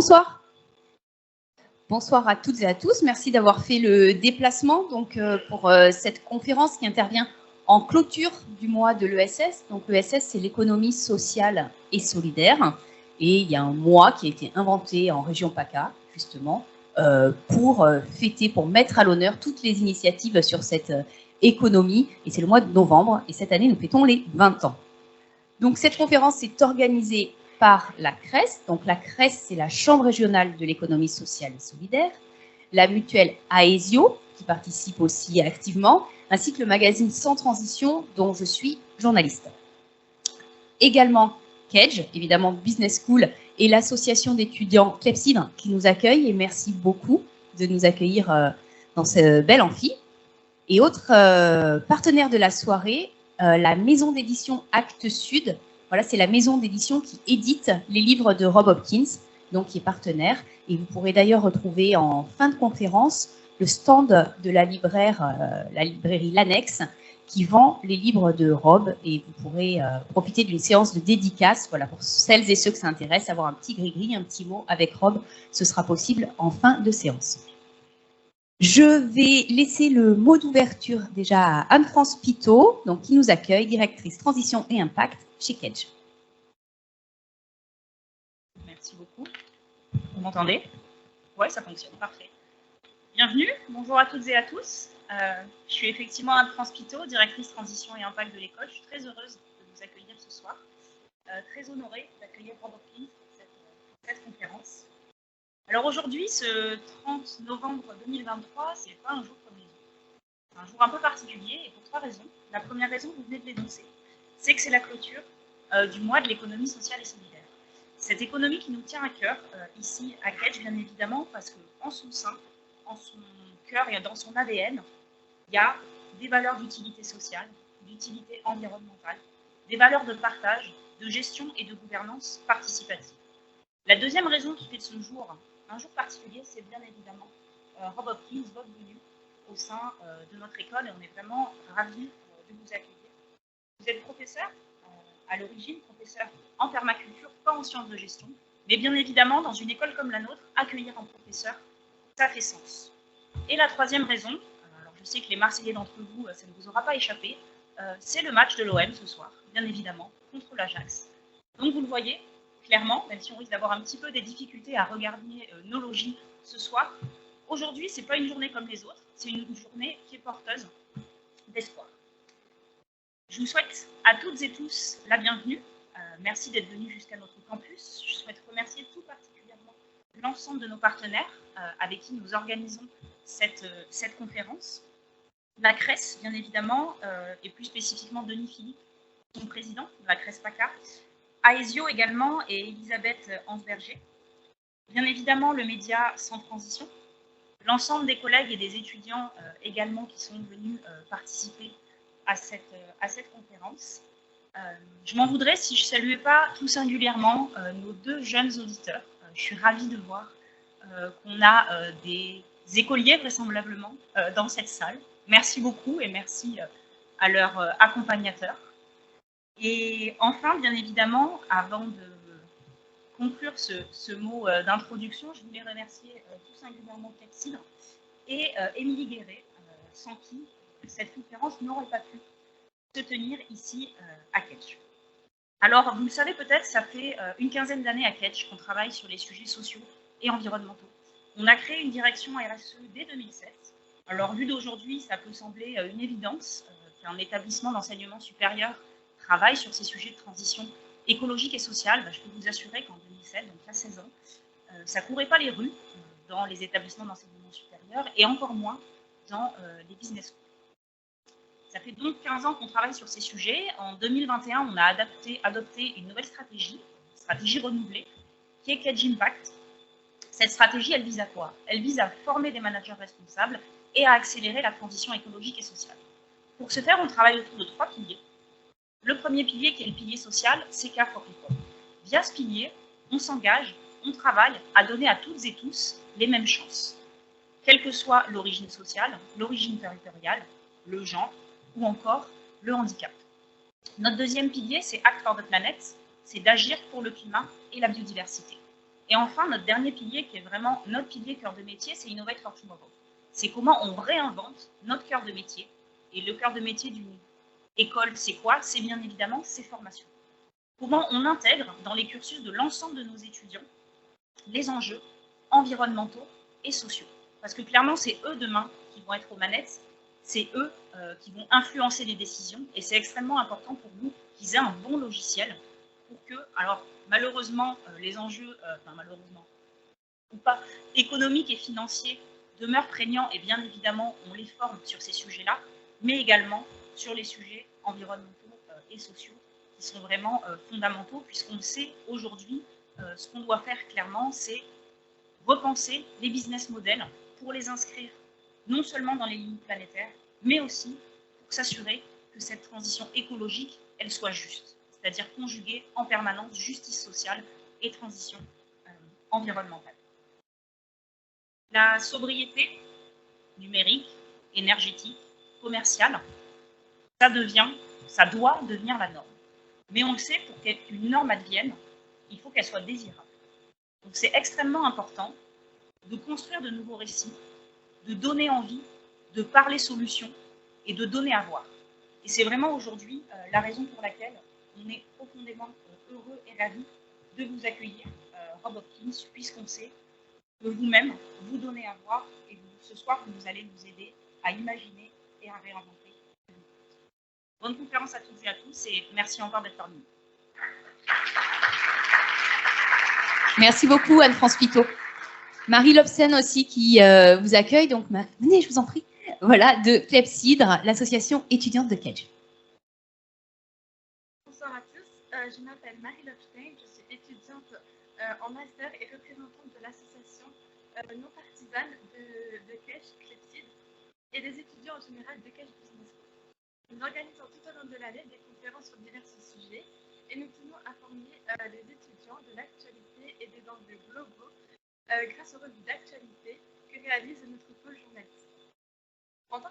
Bonsoir. Bonsoir à toutes et à tous. Merci d'avoir fait le déplacement pour cette conférence qui intervient en clôture du mois de l'ESS. Donc l'ESS, c'est l'économie sociale et solidaire. Et il y a un mois qui a été inventé en région PACA, justement, pour fêter, pour mettre à l'honneur toutes les initiatives sur cette économie. Et c'est le mois de novembre. Et cette année, nous fêtons les 20 ans. Donc cette conférence est organisée par la CRES. Donc la CRES, c'est la Chambre régionale de l'économie sociale et solidaire, la mutuelle AÉSIO, qui participe aussi activement, ainsi que le magazine Sans Transition, dont je suis journaliste. Également Kedge, évidemment Business School, et l'association d'étudiants Clepsydre qui nous accueille, et merci beaucoup de nous accueillir dans ce bel amphi. Et autre partenaire de la soirée, la maison d'édition Actes Sud. Voilà, c'est la maison d'édition qui édite les livres de Rob Hopkins, donc qui est partenaire. Et vous pourrez d'ailleurs retrouver en fin de conférence le stand de la librairie L'Annexe, qui vend les livres de Rob. Et vous pourrez profiter d'une séance de dédicace. Voilà, pour celles et ceux que ça intéresse, avoir un petit gris-gris, un petit mot avec Rob, ce sera possible en fin de séance. Je vais laisser le mot d'ouverture déjà à Anne-France Pitot, donc, qui nous accueille, directrice transition et impact chez Kedge. Merci beaucoup. Vous m'entendez? Oui, ça fonctionne, parfait. Bienvenue, bonjour à toutes et à tous. Je suis effectivement Anne-France Pitot, directrice transition et impact de l'école. Je suis très heureuse de vous accueillir ce soir. Très honorée d'accueillir Rob Hopkins pour cette conférence. Alors aujourd'hui, ce 30 novembre 2023, ce n'est pas un jour comme les autres. C'est un jour un peu particulier et pour 3 raisons. La première raison, vous venez de l'énoncer, c'est que c'est la clôture du mois de l'économie sociale et solidaire. Cette économie qui nous tient à cœur, ici à Kedge, bien évidemment, parce qu'en son sein, en son cœur et dans son ADN, il y a des valeurs d'utilité sociale, d'utilité environnementale, des valeurs de partage, de gestion et de gouvernance participative. La deuxième raison qui fait de ce jour un jour particulier, c'est bien évidemment Rob Hopkins, votre venue au sein de notre école, et on est vraiment ravis de vous accueillir. Vous êtes professeur à l'origine, professeur en permaculture, pas en sciences de gestion, mais bien évidemment, dans une école comme la nôtre, accueillir un professeur, ça fait sens. Et la troisième raison, alors je sais que les Marseillais d'entre vous, ça ne vous aura pas échappé, c'est le match de l'OM ce soir, bien évidemment, contre l'Ajax. Donc vous le voyez, clairement, même si on risque d'avoir un petit peu des difficultés à regarder nos logis ce soir, aujourd'hui, ce n'est pas une journée comme les autres, c'est une journée qui est porteuse d'espoir. Je vous souhaite à toutes et tous la bienvenue. Merci d'être venus jusqu'à notre campus. Je souhaite remercier tout particulièrement l'ensemble de nos partenaires avec qui nous organisons cette conférence. La CRES, bien évidemment, et plus spécifiquement Denis Philippe, son président de la CRES PACA, AÉSIO également et Elisabeth Ansberger. Bien évidemment, le média Sans Transition, l'ensemble des collègues et des étudiants également qui sont venus participer à cette conférence. Je m'en voudrais si je ne saluais pas tout singulièrement nos 2 jeunes auditeurs. Je suis ravie de voir qu'on a des écoliers vraisemblablement dans cette salle. Merci beaucoup et merci à leurs accompagnateurs. Et enfin, bien évidemment, avant de conclure ce mot d'introduction, je voulais remercier tout singulièrement Clépsydre et Émilie Guéret, sans qui cette conférence n'aurait pas pu se tenir ici à Kedge. Alors, vous le savez peut-être, ça fait une quinzaine d'années à Kedge qu'on travaille sur les sujets sociaux et environnementaux. On a créé une direction RSE dès 2007. Alors, vu d'aujourd'hui, ça peut sembler une évidence qu'un établissement d'enseignement supérieur travaille sur ces sujets de transition écologique et sociale. Je peux vous assurer qu'en 2007, donc il y a 16 ans, ça ne courait pas les rues dans les établissements d'enseignement supérieur et encore moins dans les business schools. Ça fait donc 15 ans qu'on travaille sur ces sujets. En 2021, on a adopté une nouvelle stratégie renouvelée, qui est Kedge Impact. Cette stratégie, elle vise à quoi? Elle vise à former des managers responsables et à accélérer la transition écologique et sociale. Pour ce faire, on travaille autour de 3 piliers. Le premier pilier, qui est le pilier social, c'est Care for People. Via ce pilier, on s'engage, on travaille à donner à toutes et tous les mêmes chances, quelle que soit l'origine sociale, l'origine territoriale, le genre ou encore le handicap. Notre deuxième pilier, c'est Act for the Planet, c'est d'agir pour le climat et la biodiversité. Et enfin, notre dernier pilier, qui est vraiment notre pilier cœur de métier, c'est Innovate for Tomorrow. C'est comment on réinvente notre cœur de métier. Et le cœur de métier d'une école, c'est quoi? C'est bien évidemment ces formations. Comment on intègre dans les cursus de l'ensemble de nos étudiants les enjeux environnementaux et sociaux. Parce que clairement, c'est eux demain qui vont être aux manettes, c'est eux qui vont influencer les décisions, et c'est extrêmement important pour nous qu'ils aient un bon logiciel pour que, alors malheureusement, les enjeux, malheureusement, ou pas, économiques et financiers demeurent prégnants, et bien évidemment, on les forme sur ces sujets-là, mais également sur les sujets environnementaux et sociaux, qui sont vraiment fondamentaux, puisqu'on sait aujourd'hui, ce qu'on doit faire clairement, c'est repenser les business models pour les inscrire non seulement dans les limites planétaires, mais aussi pour s'assurer que cette transition écologique, elle soit juste, c'est-à-dire conjuguer en permanence justice sociale et transition environnementale. La sobriété numérique, énergétique, commerciale, ça doit devenir la norme. Mais on le sait, pour qu'une norme advienne, il faut qu'elle soit désirable. Donc c'est extrêmement important de construire de nouveaux récits, de donner envie, de parler solutions et de donner à voir. Et c'est vraiment aujourd'hui la raison pour laquelle on est profondément heureux et ravis de vous accueillir, Rob Hopkins, puisqu'on sait que vous-même, vous donnez à voir, et ce soir, vous allez nous aider à imaginer et à réinventer. Bonne conférence à toutes et à tous, et merci encore d'être parmi nous. Merci beaucoup, Anne-France Pitot. Marie Lobsen aussi qui vous accueille. Donc, venez, je vous en prie. Voilà, de Clepsydre, l'association étudiante de Kedge. Bonsoir à tous. Je m'appelle Marie Lobsen. Je suis étudiante en master et représentante de l'association non partisane de Kedge, Clepsydre, et des étudiants en général de Kedge Business School. Nous organisons tout au long de l'année des conférences sur divers sujets et nous tenons à former les étudiants de l'actualité et des enjeux globaux grâce aux revues d'actualité que réalise notre pôle journalistique. En tant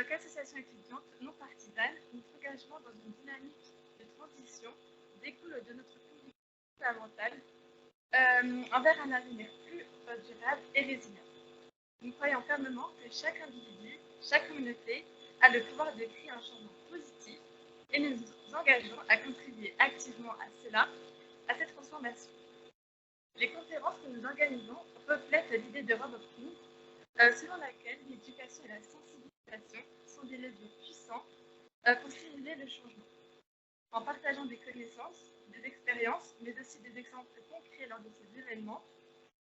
qu'association étudiante non partisane, notre engagement dans une dynamique de transition découle de notre conviction fondamentale envers un avenir plus durable et résilient. Nous croyons fermement que chaque individu, chaque communauté a le pouvoir de créer un changement positif et nous nous engageons à contribuer activement à cela, à cette transformation. Les conférences que nous organisons reflètent l'idée de Rob Hopkins, selon laquelle l'éducation et la sensibilisation sont des leviers puissants pour stimuler le changement. En partageant des connaissances, des expériences, mais aussi des exemples concrets lors de ces événements,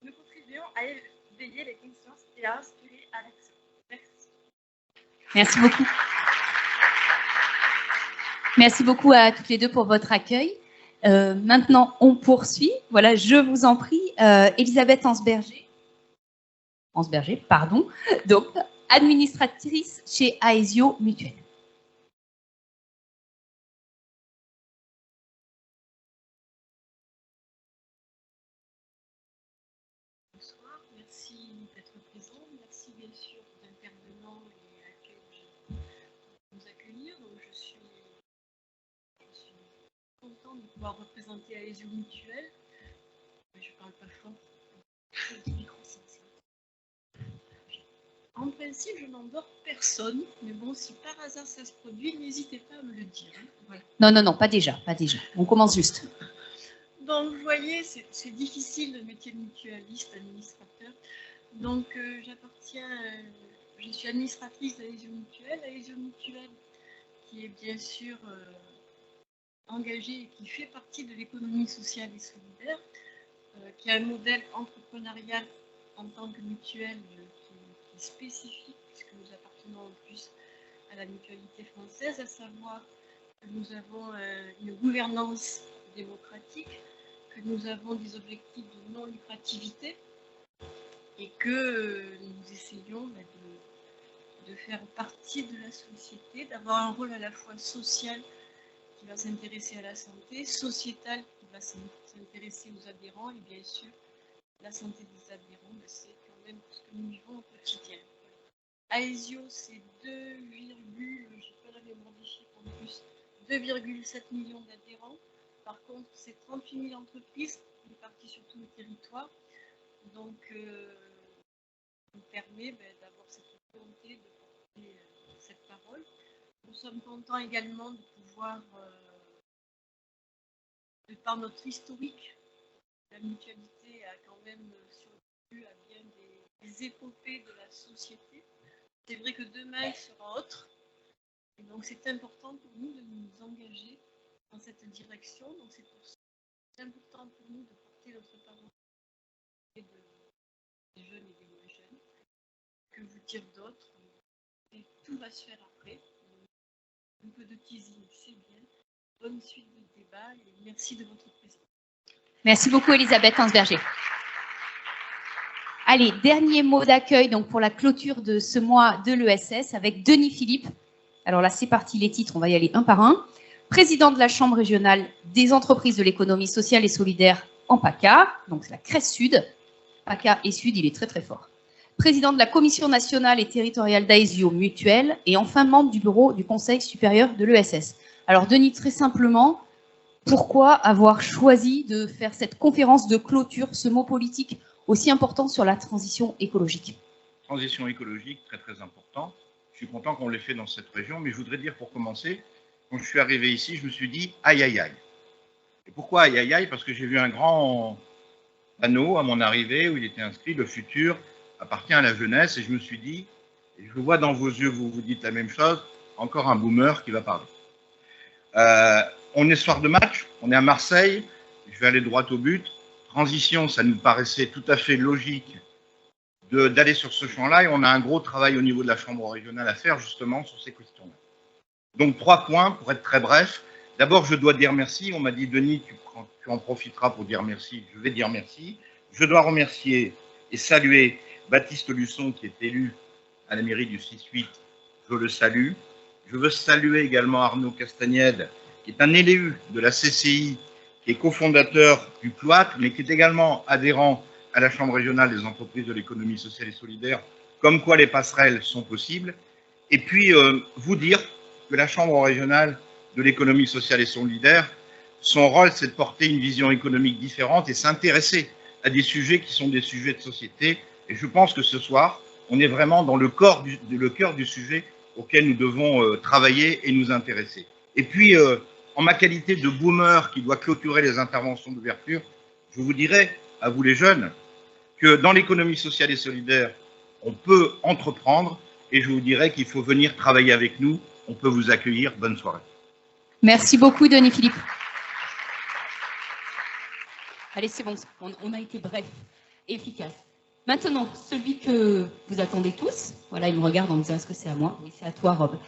nous contribuons à éveiller les consciences et à inspirer à l'action. Merci. Merci beaucoup. Merci beaucoup à toutes les deux pour votre accueil. Maintenant, on poursuit. Voilà, je vous en prie, Elisabeth Ansberger, pardon, donc administratrice chez AÉSIO Mutuelle. Bonsoir, merci d'être présent. Merci bien sûr aux intervenants et à Kedge de nous accueillir. Donc, je suis contente de pouvoir représenter AÉSIO Mutuelle. Je ne parle pas fort. En principe, je n'endors personne, mais bon, si par hasard ça se produit, n'hésitez pas à me le dire. Voilà. Non, pas déjà. On commence juste. Donc, vous voyez, c'est difficile le métier de mutualiste, administrateur. Donc, je suis administratrice d'AÉSIO Mutuelle. AÉSIO Mutuelle, qui est bien sûr engagée et qui fait partie de l'économie sociale et solidaire, qui a un modèle entrepreneurial en tant que mutuelle qui est spécifique, puisque nous appartenons en plus à la mutualité française, à savoir que nous avons une gouvernance démocratique, que nous avons des objectifs de non-lucrativité et que nous essayons de faire partie de la société, d'avoir un rôle à la fois social qui va s'intéresser à la santé, sociétal qui va s'intéresser aux adhérents et bien sûr la santé des adhérents, c'est quand même ce que nous vivons au quotidien. AÉSIO, c'est 2,7 millions d'adhérents. Par contre, c'est 38 000 entreprises réparties sur tout le territoire. Donc, ça nous permet d'avoir cette volonté de porter cette parole. Nous sommes contents également de pouvoir, de par notre historique, la mutualité a quand même survécu à bien des épopées de la société. C'est vrai que demain sera autre. Et donc, c'est important pour nous de nous engager dans cette direction. Donc, c'est pour ça que c'est important pour nous de porter notre parole des jeunes et des moins jeunes. Que vous dire d'autres. Et tout va se faire après. Un peu de teasing, c'est bien. Bonne suite de débat et merci de votre présence. Merci beaucoup, Elisabeth Hansberger. Allez, dernier mot d'accueil donc pour la clôture de ce mois de l'ESS avec Denis Philippe. Alors là, c'est parti, les titres, on va y aller un par un. Président de la Chambre régionale des entreprises de l'économie sociale et solidaire en PACA, donc c'est la Crèce Sud. PACA et Sud, il est très très fort. Président de la Commission nationale et territoriale d'AÉSIO mutuelle et enfin membre du bureau du Conseil supérieur de l'ESS. Alors Denis, très simplement, pourquoi avoir choisi de faire cette conférence de clôture, ce mot politique aussi important sur la transition écologique? Transition écologique, très très important. Je suis content qu'on l'ait fait dans cette région, mais je voudrais dire pour commencer, quand je suis arrivé ici, je me suis dit aïe aïe aïe. Et pourquoi aïe aïe aïe? Parce que j'ai vu un grand panneau à mon arrivée où il était inscrit « Le futur appartient à la jeunesse » et je me suis dit, et je vois dans vos yeux, vous vous dites la même chose, encore un boomer qui va parler. On est soir de match, on est à Marseille, je vais aller droit au but. Transition, ça nous paraissait tout à fait logique d'aller sur ce champ-là et on a un gros travail au niveau de la Chambre régionale à faire justement sur ces questions-là. Donc 3 points pour être très bref. D'abord, je dois dire merci. On m'a dit, Denis, tu en profiteras pour dire merci. Je vais dire merci. Je dois remercier et saluer Baptiste Luçon qui est élu à la mairie du 6-8. Je le salue. Je veux saluer également Arnaud Castagnède qui est un élu de la CCI, qui est cofondateur du Cloître, mais qui est également adhérent à la Chambre régionale des entreprises de l'économie sociale et solidaire, comme quoi les passerelles sont possibles. Et puis, vous dire que la Chambre régionale de l'économie sociale et solidaire, son rôle, c'est de porter une vision économique différente et s'intéresser à des sujets qui sont des sujets de société. Et je pense que ce soir, on est vraiment dans le cœur du sujet auquel nous devons travailler et nous intéresser. Et puis, en ma qualité de boomer qui doit clôturer les interventions d'ouverture, je vous dirais, à vous les jeunes, que dans l'économie sociale et solidaire, on peut entreprendre et je vous dirais qu'il faut venir travailler avec nous. On peut vous accueillir. Bonne soirée. Merci beaucoup, Denis Philippe. Allez, c'est bon, on a été bref et efficace. Maintenant, celui que vous attendez tous, voilà, il me regarde en me disant, est-ce que c'est à moi? Oui, c'est à toi, Rob.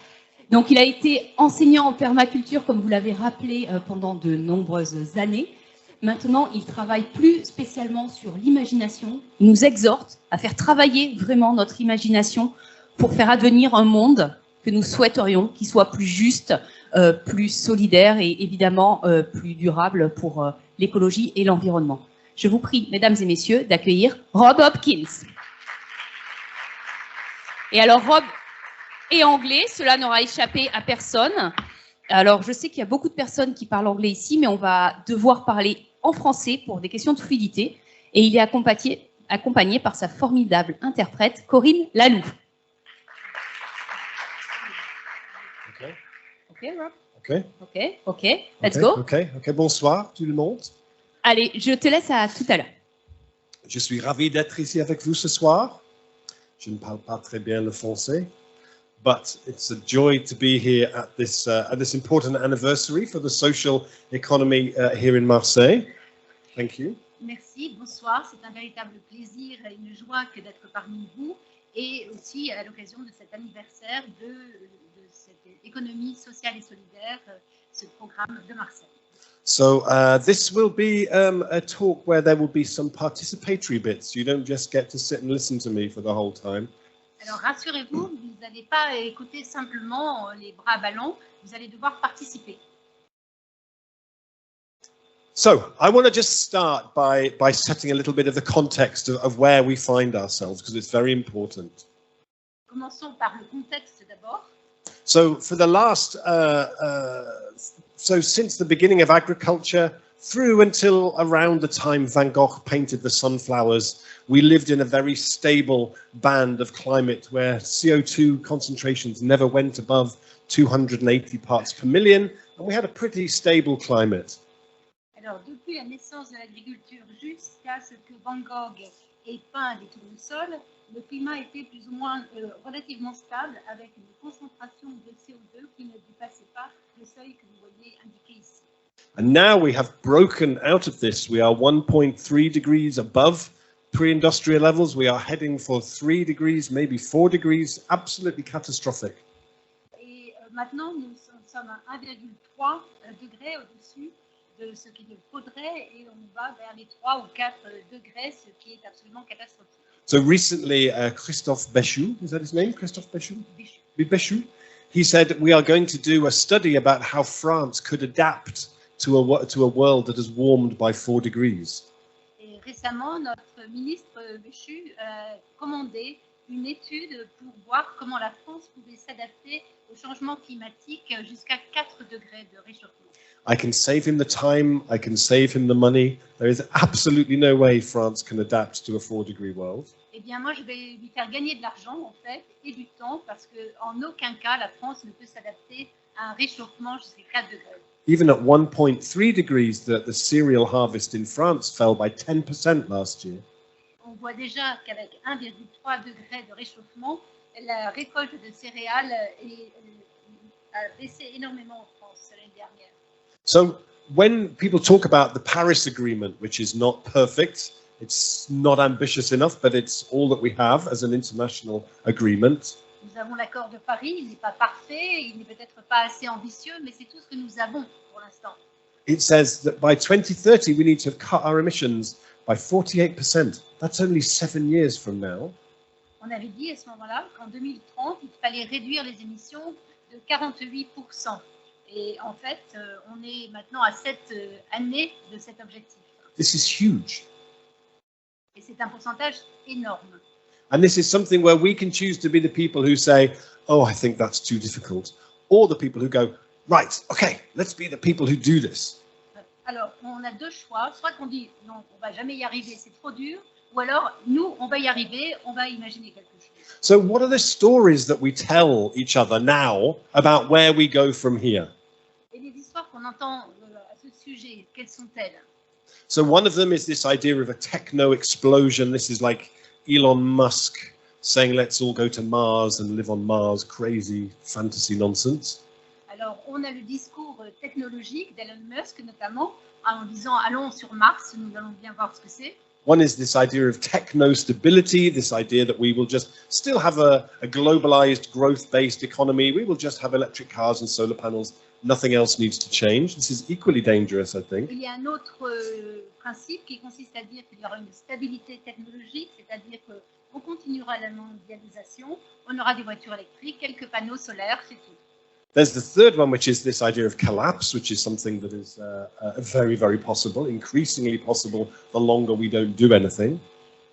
Donc, il a été enseignant en permaculture, comme vous l'avez rappelé, pendant de nombreuses années. Maintenant, il travaille plus spécialement sur l'imagination. Il nous exhorte à faire travailler vraiment notre imagination pour faire advenir un monde que nous souhaiterions, qui soit plus juste, plus solidaire et évidemment plus durable pour l'écologie et l'environnement. Je vous prie, mesdames et messieurs, d'accueillir Rob Hopkins. Et alors, Rob est anglais, cela n'aura échappé à personne. Alors, je sais qu'il y a beaucoup de personnes qui parlent anglais ici, mais on va devoir parler en français pour des questions de fluidité. Et il est accompagné par sa formidable interprète, Corinne Laloux. Ok, Rob? Ok. Let's go. Ok. Bonsoir tout le monde. Allez, je te laisse à tout à l'heure. Je suis ravi d'être ici avec vous ce soir. Je ne parle pas très bien le français, but it's a joy to be here at this important anniversary for the social economy here in Marseille. Thank you. Merci, bonsoir. C'est un véritable plaisir et une joie que d'être parmi vous et aussi à l'occasion de cet anniversaire de cette économie sociale et solidaire, ce programme de Marseille. So this will be a talk where there will be some participatory bits. You don't just get to sit and listen to me for the whole time. Alors rassurez-vous, vous n'allez pas écouter simplement les bras ballants, vous allez devoir participer. So I want to just start by setting a little bit of the context of where we find ourselves, because it's very important. Commençons par le contexte d'abord. So for the last So since the beginning of agriculture, through until around the time Van Gogh painted the sunflowers, we lived in a very stable band of climate where CO2 concentrations never went above 280 parts per million, and we had a pretty stable climate. Alors, depuis la naissance de l'agriculture jusqu'à ce que Van Gogh ait peint les tournesols, le climat était plus ou moins relativement stable avec une concentration de CO2 qui ne dépassait pas le seuil que vous voyez indiqué ici. And now we have broken out of this. We are 1.3 degrees above pre-industrial levels. We are heading for 3 degrees, maybe 4 degrees, absolutely catastrophic. Et maintenant, nous sommes à 1,3 degrés au-dessus de ce qu'il faudrait et on va vers les 3 ou 4 degrés, ce qui est absolument catastrophique. So recently, Christophe Béchu, is that his name? Christophe Béchu? Béchu. He said, we are going to do a study about how France could adapt to a world that has warmed by 4 degrees. Et récemment, notre ministre Béchu a commandé une étude pour voir comment la France pouvait s'adapter au changement climatique jusqu'à 4 degrés de réchauffement. I can save him the time, I can save him the money. There is absolutely no way France can adapt to a 4-degree world. Eh bien, moi, je vais lui faire gagner de l'argent, en fait, et du temps, parce qu'en aucun cas, la France ne peut s'adapter à un réchauffement jusqu'à 4 degrés. Even at 1.3 degrees, the cereal harvest in France fell by 10% last year. On voit déjà qu'avec 1,3 degrés de réchauffement, la récolte de céréales a baissé énormément en France l'année dernière. So when people talk about the Paris Agreement, which is not perfect, it's not ambitious enough, but it's all that we have as an international agreement. Nous avons l'accord de Paris, il n'est pas parfait, il n'est peut-être pas assez ambitieux, mais c'est tout ce que nous avons pour l'instant. It says that by 2030, we need to have cut our emissions by 48%. That's only 7 years from now. On avait dit à ce moment-là qu'en 2030, il fallait réduire les émissions de 48%. Et en fait, on est maintenant à 7 années de cet objectif. This is huge. Et c'est un pourcentage énorme. And this is something where we can choose to be the people who say, oh, I think that's too difficult. Or the people who go, right, okay, let's be the people who do this. Alors, on a deux choix. Soit qu'on dit, non, on va jamais y arriver, c'est trop dur. Ou alors, nous, on va y arriver, on va imaginer quelque chose. So what are the stories that we tell each other now about where we go from here? Et les histoires qu'on entend à ce sujet, quelles sont-elles? So one of them is this idea of a techno explosion. This is like Elon Musk saying, let's all go to Mars and live on Mars, crazy fantasy nonsense. Alors, on a le discours technologique d'Elon Musk notamment, en disant allons sur Mars, nous allons bien voir ce que c'est. One is this idea of techno stability, this idea that we will just still have a globalized growth-based economy. We will just have electric cars and solar panels. Nothing else needs to change. This is equally dangerous, I think. Il y a un autre principe qui consiste à dire qu'il y aura une stabilité technologique, c'est-à-dire qu'on continuera la mondialisation, on aura des voitures électriques, quelques panneaux solaires, c'est tout. There's the third one, which is this idea of collapse, which is something that is very, very possible, increasingly possible the longer we don't do anything.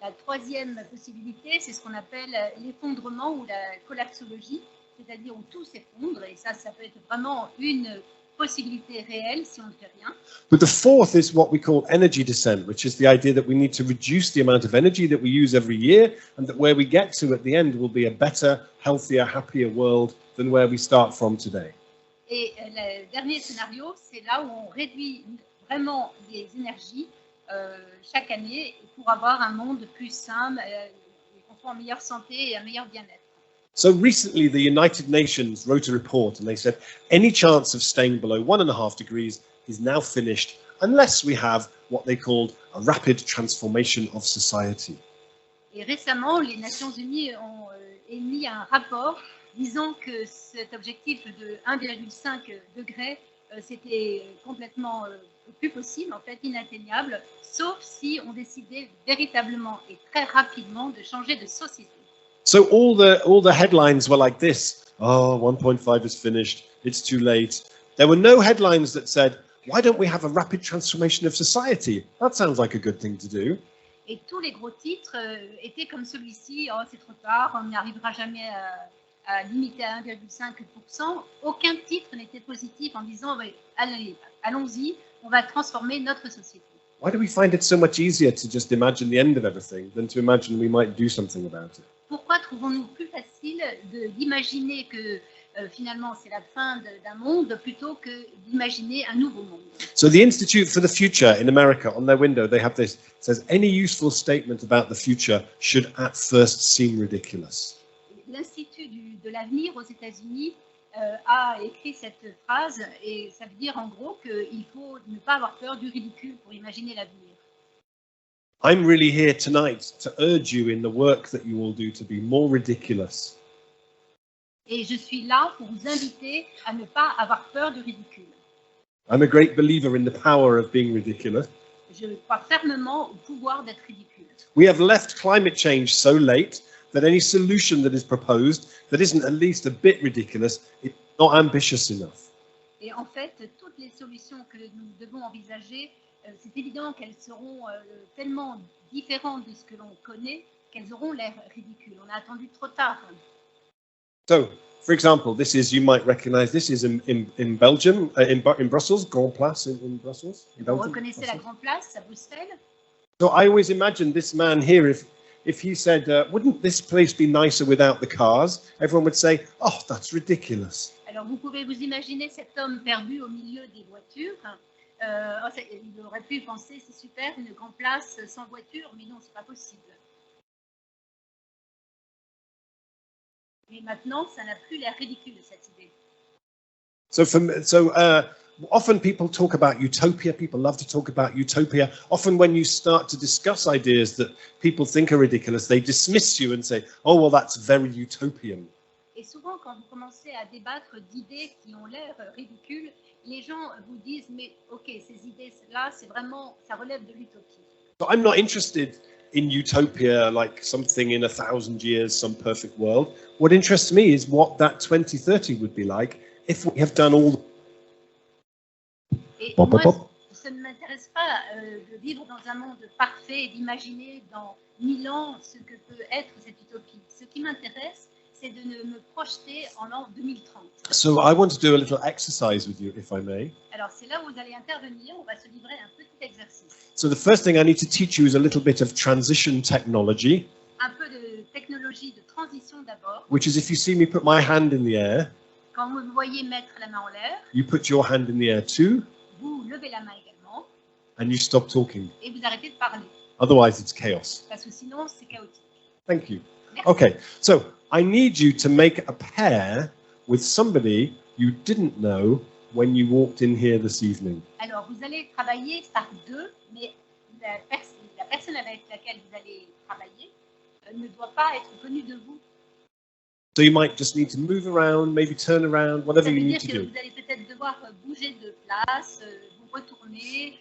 La troisième possibilité, c'est ce qu'on appelle l'effondrement ou la collapsologie, c'est-à-dire où tout s'effondre, et ça peut être vraiment une possibilité réelle si on ne fait rien. But the fourth is what we call energy descent, which is the idea that we need to reduce the amount of energy that we use every year, and that where we get to at the end will be a better, healthier, happier world than where we start from today. Et le dernier scénario, c'est là où on réduit vraiment les énergies chaque année pour avoir un monde plus sain, qu'on soit en meilleure santé et un meilleur bien-être. So recently, the United Nations wrote a report and they said any chance of staying below 1.5 degrees is now finished unless we have what they called a rapid transformation of society. Et récemment, les Nations Unies ont émis un rapport disant que cet objectif de 1,5 degré, c'était complètement plus possible, en fait inatteignable, sauf si on décidait véritablement et très rapidement de changer de société. So all the headlines were like this. Oh, 1.5 is finished. It's too late. There were no headlines that said, why don't we have a rapid transformation of society? That sounds like a good thing to do. Et tous les gros titres étaient comme celui-ci. Oh, c'est trop tard, on n'y arrivera jamais limité à 1,5%, aucun titre n'était positif en disant allez, allons-y, on va transformer notre société. Why do we find it so much easier to just imagine the end of everything than to imagine we might do something about it? Pourquoi trouvons-nous plus facile d'imaginer que finalement c'est la fin d'un monde plutôt que d'imaginer un nouveau monde? So the Institute for the Future in America, on their window, they have this, it says, any useful statement about the future should at first seem ridiculous. L'Institut de l'avenir aux États-Unis a écrit cette phrase et ça veut dire en gros qu'il faut ne pas avoir peur du ridicule pour imaginer l'avenir. I'm really here tonight to urge you in the work that you all do to be more ridiculous. Et je suis là pour vous inviter à ne pas avoir peur du ridicule. I'm a great believer in the power of being ridiculous. Je crois fermement au pouvoir d'être ridicule. We have left climate change so late that any solution that is proposed that isn't at least a bit ridiculous is not ambitious enough. Et en fait, toutes les solutions que nous devons envisager, c'est évident qu'elles seront tellement différentes de ce que l'on connaît qu'elles auront l'air ridicules. On a attendu trop tard. So, for example, this is, you might recognize, this is in Belgium, in Brussels, Grand Place in Brussels. In Vous Belgium, reconnaissez la Grande Place à Bruxelles? So I always imagine this man here, if he said, wouldn't this place be nicer without the cars? Everyone would say, oh, that's ridiculous. Alors vous pouvez vous imaginer cet homme perdu au milieu des voitures. Il aurait pu penser, c'est super, une grande place sans voiture, mais non, c'est pas possible. Mais maintenant, ça n'a plus l'air ridicule, cette idée. So often people talk about utopia. People love to talk about utopia. Often when you start to discuss ideas that people think are ridiculous, they dismiss you and say, oh, well, that's very utopian. Et souvent, quand vous commencez à débattre d'idées qui ont l'air ridicules, les gens vous disent, mais ok, ces idées-là, c'est vraiment, ça relève de l'utopie. So I'm not interested in utopia, like something in 1,000 years, some perfect world. What interests me is what that 2030 would be like if we have done all. Et moi, ça ne m'intéresse pas de vivre dans un monde parfait et d'imaginer dans 1000 ans ce que peut être cette utopie. Ce qui m'intéresse, c'est de me projeter en l'an 2030. So I want to do a little exercise with you, if I may. Alors c'est là où vous allez intervenir, on va se livrer un petit exercice. So the first thing I need to teach you is a little bit of transition technology. Un peu de technologie de transition d'abord. Which is if you see me put my hand in the air. Quand vous me voyez mettre la main en l'air. You put your hand in the air too. Vous levez la main également. And you stop talking. Et vous arrêtez de parler. Otherwise it's chaos. Parce que sinon c'est chaotique. Thank you. Merci. Okay, so I need you to make a pair with somebody you didn't know when you walked in here this evening. Alors, vous allez travailler par deux, mais la personne avec laquelle vous allez travailler ne doit pas être connue de vous. So you might just need to move around, maybe turn around, whatever you need to do. Ça veut dire que vous allez peut-être devoir bouger de place, vous retourner.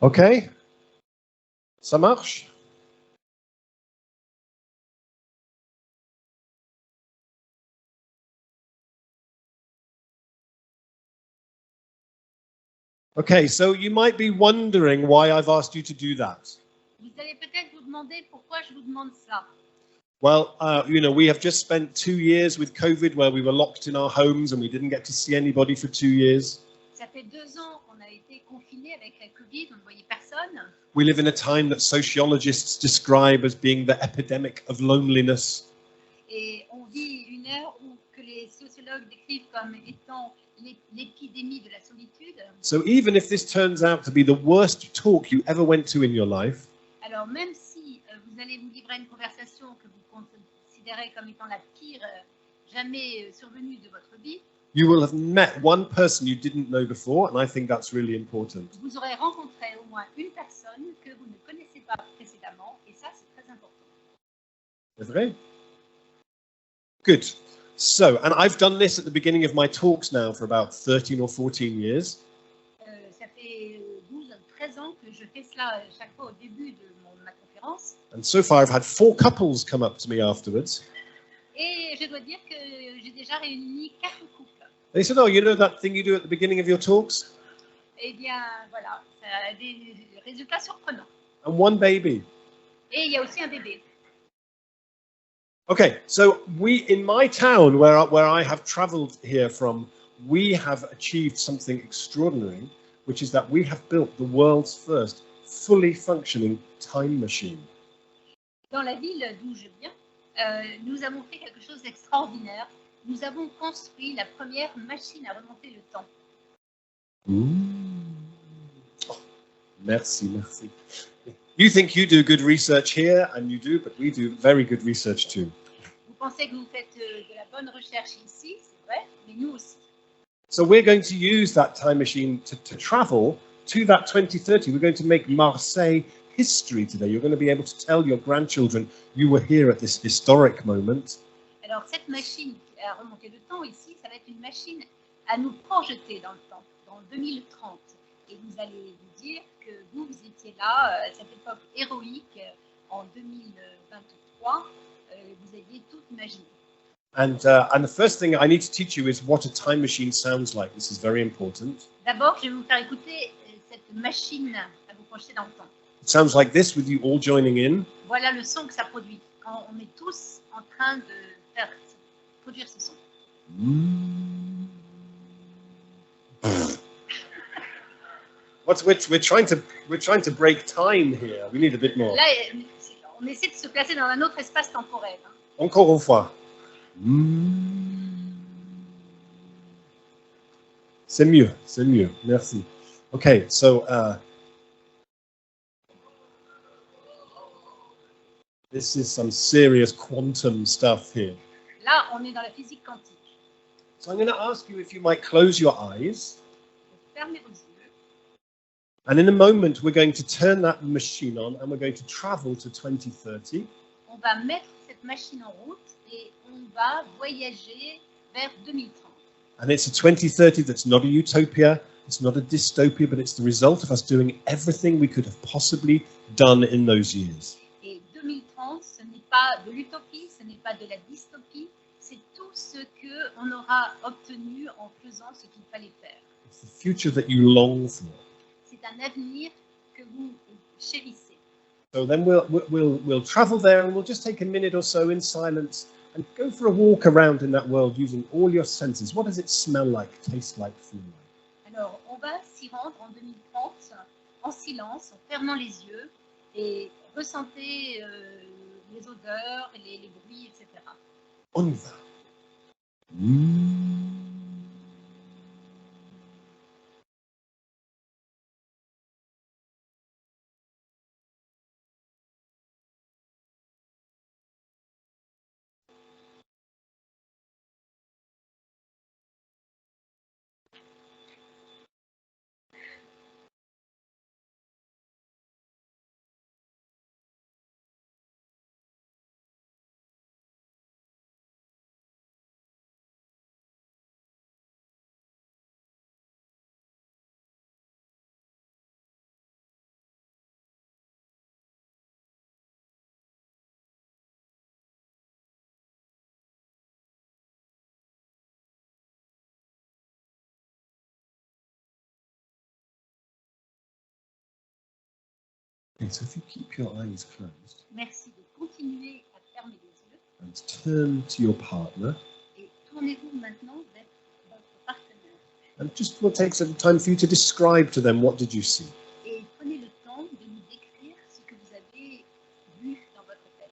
Okay? Ça marche? Okay, so you might be wondering why I've asked you to do that. Vous allez peut-être vous demander pourquoi je vous demande ça. Well, you know, we have just spent 2 years with COVID where we were locked in our homes and we didn't get to see anybody for 2 years. Ça fait 2 ans qu'on a été confinés avec la Covid, on ne voyait personne. We live in a time that sociologists describe as being the epidemic of loneliness. Et on vit une ère où que les sociologues décrivent comme étant l'épidémie de la solitude. So even if this turns out to be the worst talk you ever went to in your life, alors même si vous allez vous livrer à une conversation que vous considérez comme étant la pire jamais survenue de votre vie, you will have met one person you didn't know before, and I think that's really important. Vous aurez rencontré au moins une personne que vous ne connaissez pas précédemment, et ça c'est très important. C'est vrai? Good. So, and I've done this at the beginning of my talks now for about 13 or 14 years. Ça fait 12, 13 ans que je fais cela chaque fois au début de ma conférence. And so far, I've had 4 couples come up to me afterwards. Et je dois dire que j'ai déjà réuni 4 couples. They said, oh, you know that thing you do at the beginning of your talks? Eh bien, voilà, ça a des résultats surprenants. And 1 baby. Et il y a aussi un bébé. Okay, so in my town where I have traveled here from, we have achieved something extraordinary, which is that we have built the world's first fully functioning time machine. Dans la ville d'où je viens, nous avons fait quelque chose d'extraordinaire. Nous avons construit la première machine à remonter le temps. Oh, merci, merci. You think you do good research here, and you do, but we do very good research too. Vous pensez que vous faites de la bonne recherche ici, c'est vrai, mais nous aussi. So we're going to use that time machine to travel to that 2030. We're going to make Marseille history today. You're going to be able to tell your grandchildren you were here at this historic moment. Alors cette machine à remonter le temps ici, ça va être une machine à nous projeter dans le temps, dans 2030. Et vous allez vous dire que vous étiez là, à cette époque héroïque, en 2023, vous aviez tout imaginé. And the first thing I need to teach you is what a time machine sounds like. This is very important. D'abord, je vais vous faire écouter cette machine à vous projeter dans le temps. It sounds like this with you all joining in. Voilà le son que ça produit quand on est tous en train de produire ce son. We're trying to break time here. We need a bit more. Là, on essaie de se placer dans un autre espace temporel. Encore une fois. C'est mieux, c'est mieux. Merci. Okay, so this is some serious quantum stuff here. Là, on est dans la physique quantique. So I'm going to ask you if you might close your eyes. Fermez vos yeux. And in a moment, we're going to turn that machine on and we're going to travel to 2030. On va mettre cette machine en route et on va voyager vers 2030. And it's a 2030 that's not a utopia, it's not a dystopia, but it's the result of us doing everything we could have possibly done in those years. Et 2030, ce n'est pas de l'utopie, ce n'est pas de la dystopie, c'est tout ce qu'on aura obtenu en faisant ce qu'il fallait faire. It's the future that you long for. C'est un avenir que vous chérissez. So then we'll travel there and we'll just take a minute or so in silence and go for a walk around in that world using all your senses. What does it smell like, taste like, feel like? Alors, on va s'y rendre en 2030 en silence, en fermant les yeux et ressentez les odeurs, les bruits, etc. On y va. Okay, so if you keep your eyes closed Merci de continuer à fermer les yeux and turn to your partner, et tournez-vous maintenant vers votre partenaire. and just will take some time for you to describe to them what did you see. Et prenez le temps de nous décrire ce que vous avez vu dans votre tête.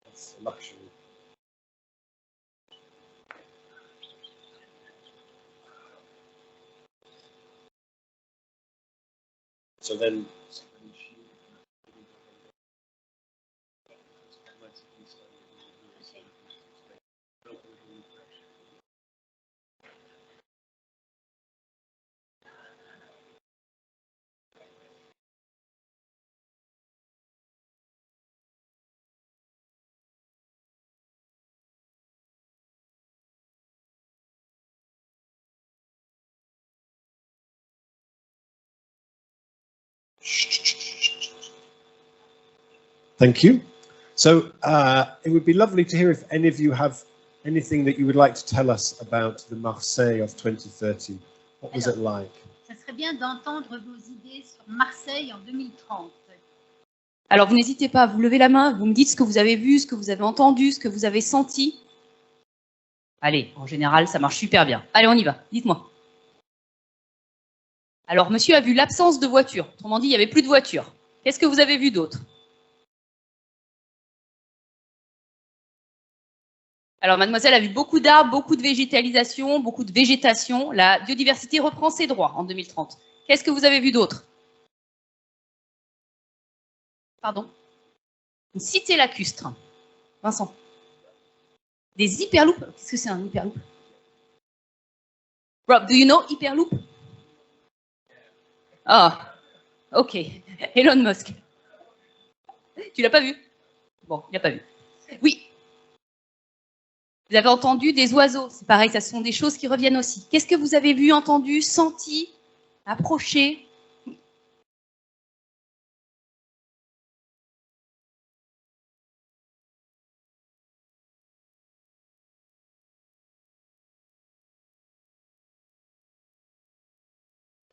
That's a luxury. So then thank you. So it would be lovely to hear if any of you have anything that you would like to tell us about the Marseille of 2030. What was it like? Ça serait bien d'entendre vos idées sur Marseille en 2030. Alors, vous n'hésitez pas, vous levez la main, vous me dites ce que vous avez vu, ce que vous avez entendu, ce que vous avez senti. Allez, en général, ça marche super bien. Allez, on y va, dites-moi. Alors, monsieur a vu l'absence de voitures. Autrement dit, il n'y avait plus de voitures. Qu'est-ce que vous avez vu d'autre? Alors, mademoiselle a vu beaucoup d'arbres, beaucoup de végétalisation, beaucoup de végétation. La biodiversité reprend ses droits en 2030. Qu'est-ce que vous avez vu d'autre? Pardon? Une cité lacustre. Vincent. Des hyperloops. Qu'est-ce que c'est un hyperloop? Rob, do you know hyperloop? Ah, ok. Elon Musk. Tu l'as pas vu? Bon, il n'a pas vu. Oui. Vous avez entendu des oiseaux. C'est pareil, ça sont des choses qui reviennent aussi. Qu'est-ce que vous avez vu, entendu, senti, approché?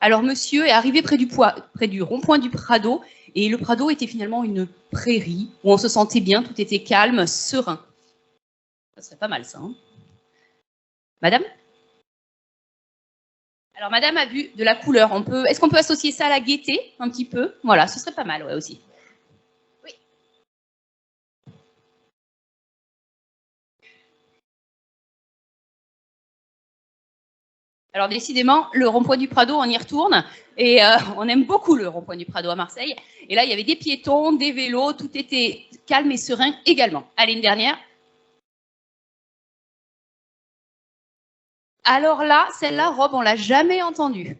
Alors, monsieur est arrivé près du rond-point du Prado, et le Prado était finalement une prairie où on se sentait bien, tout était calme, serein. Ça serait pas mal, ça. Hein? Madame? Alors, madame a vu de la couleur. Est-ce qu'on peut associer ça à la gaieté, un petit peu? Voilà, ce serait pas mal, ouais, aussi. Oui. Alors, décidément, le rond-point du Prado, on y retourne. Et on aime beaucoup le rond-point du Prado à Marseille. Et là, il y avait des piétons, des vélos, tout était calme et serein également. Allez, une dernière. Alors là, celle-là, Rob, on l'a jamais entendue.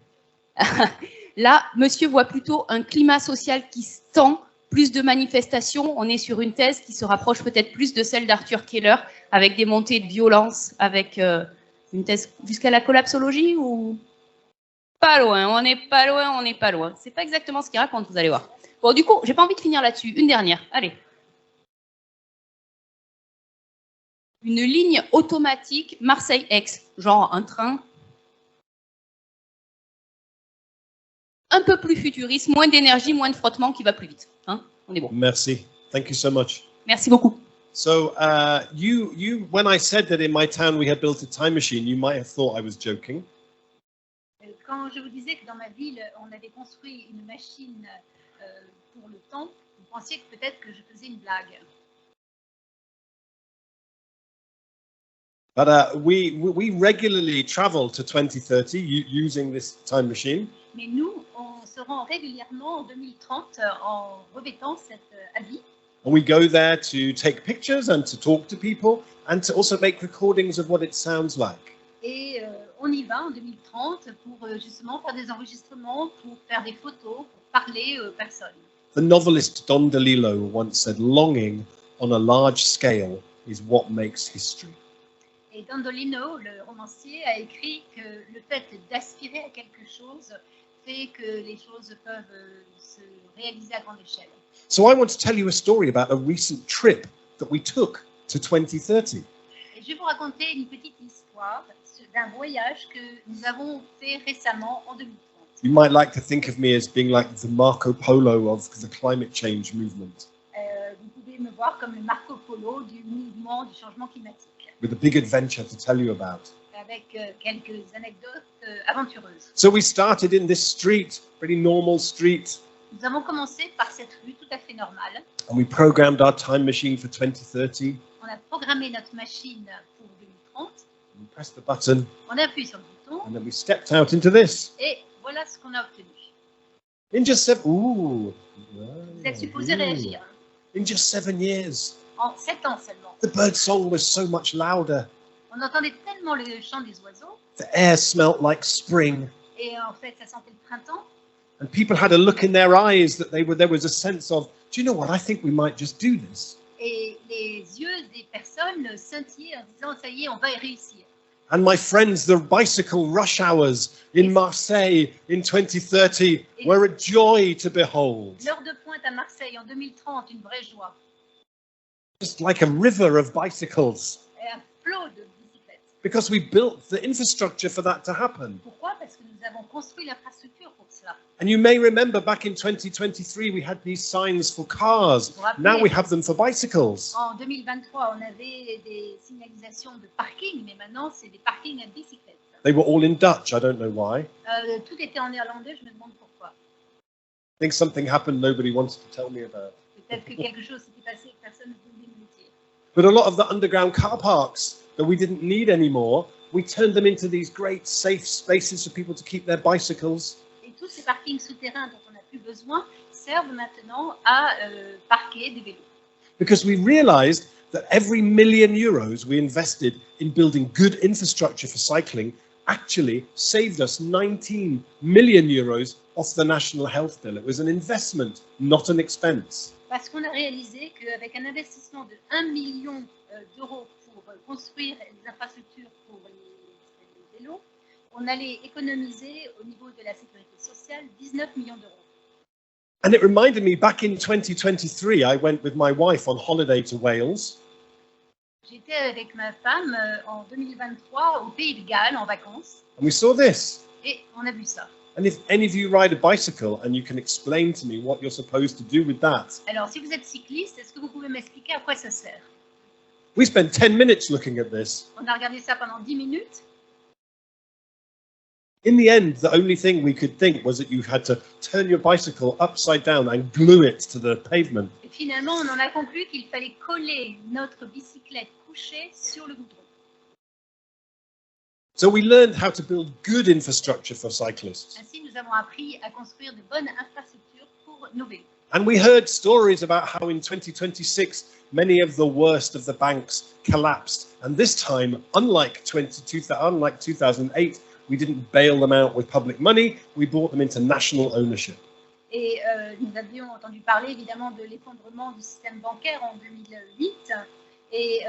Là, monsieur voit plutôt un climat social qui se tend, plus de manifestations. On est sur une thèse qui se rapproche peut-être plus de celle d'Arthur Keller, avec des montées de violence, avec une thèse jusqu'à la collapsologie ou pas loin. On n'est pas loin, on n'est pas loin. C'est pas exactement ce qu'il raconte, vous allez voir. Bon, du coup, j'ai pas envie de finir là-dessus. Une dernière, allez. Une ligne automatique Marseille-Aix, genre un train un peu plus futuriste, moins d'énergie, moins de frottement, qui va plus vite. Hein? On est bon. Merci. Thank you so much. Merci beaucoup. So when I said that in my town we had built a time machine, you might have thought I was joking. Quand je vous disais que dans ma ville, on avait construit une machine pour le temps, vous pensiez que peut-être que je faisais une blague. But we regularly travel to 2030 using this time machine. Mais nous, on se rend régulièrement en 2030 en revêtant cet habit. And we go there to take pictures and to talk to people and to also make recordings of what it sounds like. Et on y va en 2030 pour justement faire des enregistrements, pour faire des photos, pour parler aux personnes. The novelist Don DeLillo once said, "Longing on a large scale is what makes history." Et Don DeLillo, le romancier, a écrit que le fait d'aspirer à quelque chose fait que les choses peuvent se réaliser à grande échelle. So I want to tell you a story about a recent trip that we took to 2030. Et je vais vous raconter une petite histoire d'un voyage que nous avons fait récemment en 2030. You might like to think of me as being like the Marco Polo of the climate change movement. Vous pouvez me voir comme le Marco Polo du mouvement du changement climatique. With a big adventure to tell you about. Avec quelques anecdotes aventureuses. So we started in this street, pretty normal street. Nous avons commencé par cette rue tout à fait normale. And we programmed our time machine for 2030. On a programmé notre machine pour 2030. We pressed the button. On a appuyé sur le bouton. And then we stepped out into this. Et voilà ce qu'on a obtenu. In just 7, ooh, Vous êtes supposé réagir. in just 7 years, En 7 ans seulement. the bird song was so much louder. On entendait tellement le chant des oiseaux, The air smelt like spring, et en fait, ça sentait le printemps. and people had a look in their eyes that there was a sense of, do you know what? I think we might just do this. Et les yeux des personnes scintillaient en disant, ça y est, on va y réussir. And my friends, the bicycle rush hours in Marseille in 2030 were a joy to behold. L'heure de pointe à Marseille en 2030, une vraie joie. Just like a river of bicycles, Et un flot de bicyclettes. because we built the infrastructure for that to happen. Pourquoi? Parce que nous avons construit l'infrastructure pour cela. And you may remember back in 2023, we had these signs for cars. Vous vous rappelez, Now we have them for bicycles. en 2023, on avait des signalisations de parking, mais maintenant, c'est des parkings à bicyclettes. They were all in Dutch. I don't know why. Tout était en néerlandais, je me demande pourquoi. I think something happened nobody wanted to tell me about. Peut-être que quelque chose s'était passé que personne ne voulait me le dire. But a lot of the underground car parks that we didn't need anymore, we turned them into these great safe spaces for people to keep their bicycles. Et tous ces parkings souterrains dont on n'a plus besoin servent maintenant à parquer des vélos. Because we realized that every €1 million we invested in building good infrastructure for cycling actually saved us €19 million off the national health bill. It was an investment, not an expense. Parce qu'on a réalisé qu'avec un investissement de 1 million d'euros pour construire les infrastructures pour les vélos, on allait économiser au niveau de la sécurité sociale 19 millions d'euros. And it reminded me, back in 2023, I went with my wife on holiday to Wales. J'étais avec ma femme en 2023 au Pays de Galles en vacances And we saw this. et on a vu ça. And if any of you ride a bicycle and you can explain to me what you're supposed to do with that. Alors, si vous êtes cycliste, est-ce que vous pouvez m'expliquer à quoi ça sert? We spent 10 minutes looking at this. On a regardé ça pendant 10 minutes. In the end, the only thing we could think was that you had to turn your bicycle upside down and glue it to the pavement. Et finalement, on en a conclu qu'il fallait coller notre bicyclette couchée sur le goudron. So we learned how to build good infrastructure for cyclists. Ainsi, nous avons appris à construire de bonnes infrastructures pour nos vélos. And we heard stories about how in 2026, many of the worst of the banks collapsed. And this time, unlike 2008, we didn't bail them out with public money, we brought them into national ownership. Et nous avions entendu parler évidemment de l'effondrement du système bancaire en 2008. Et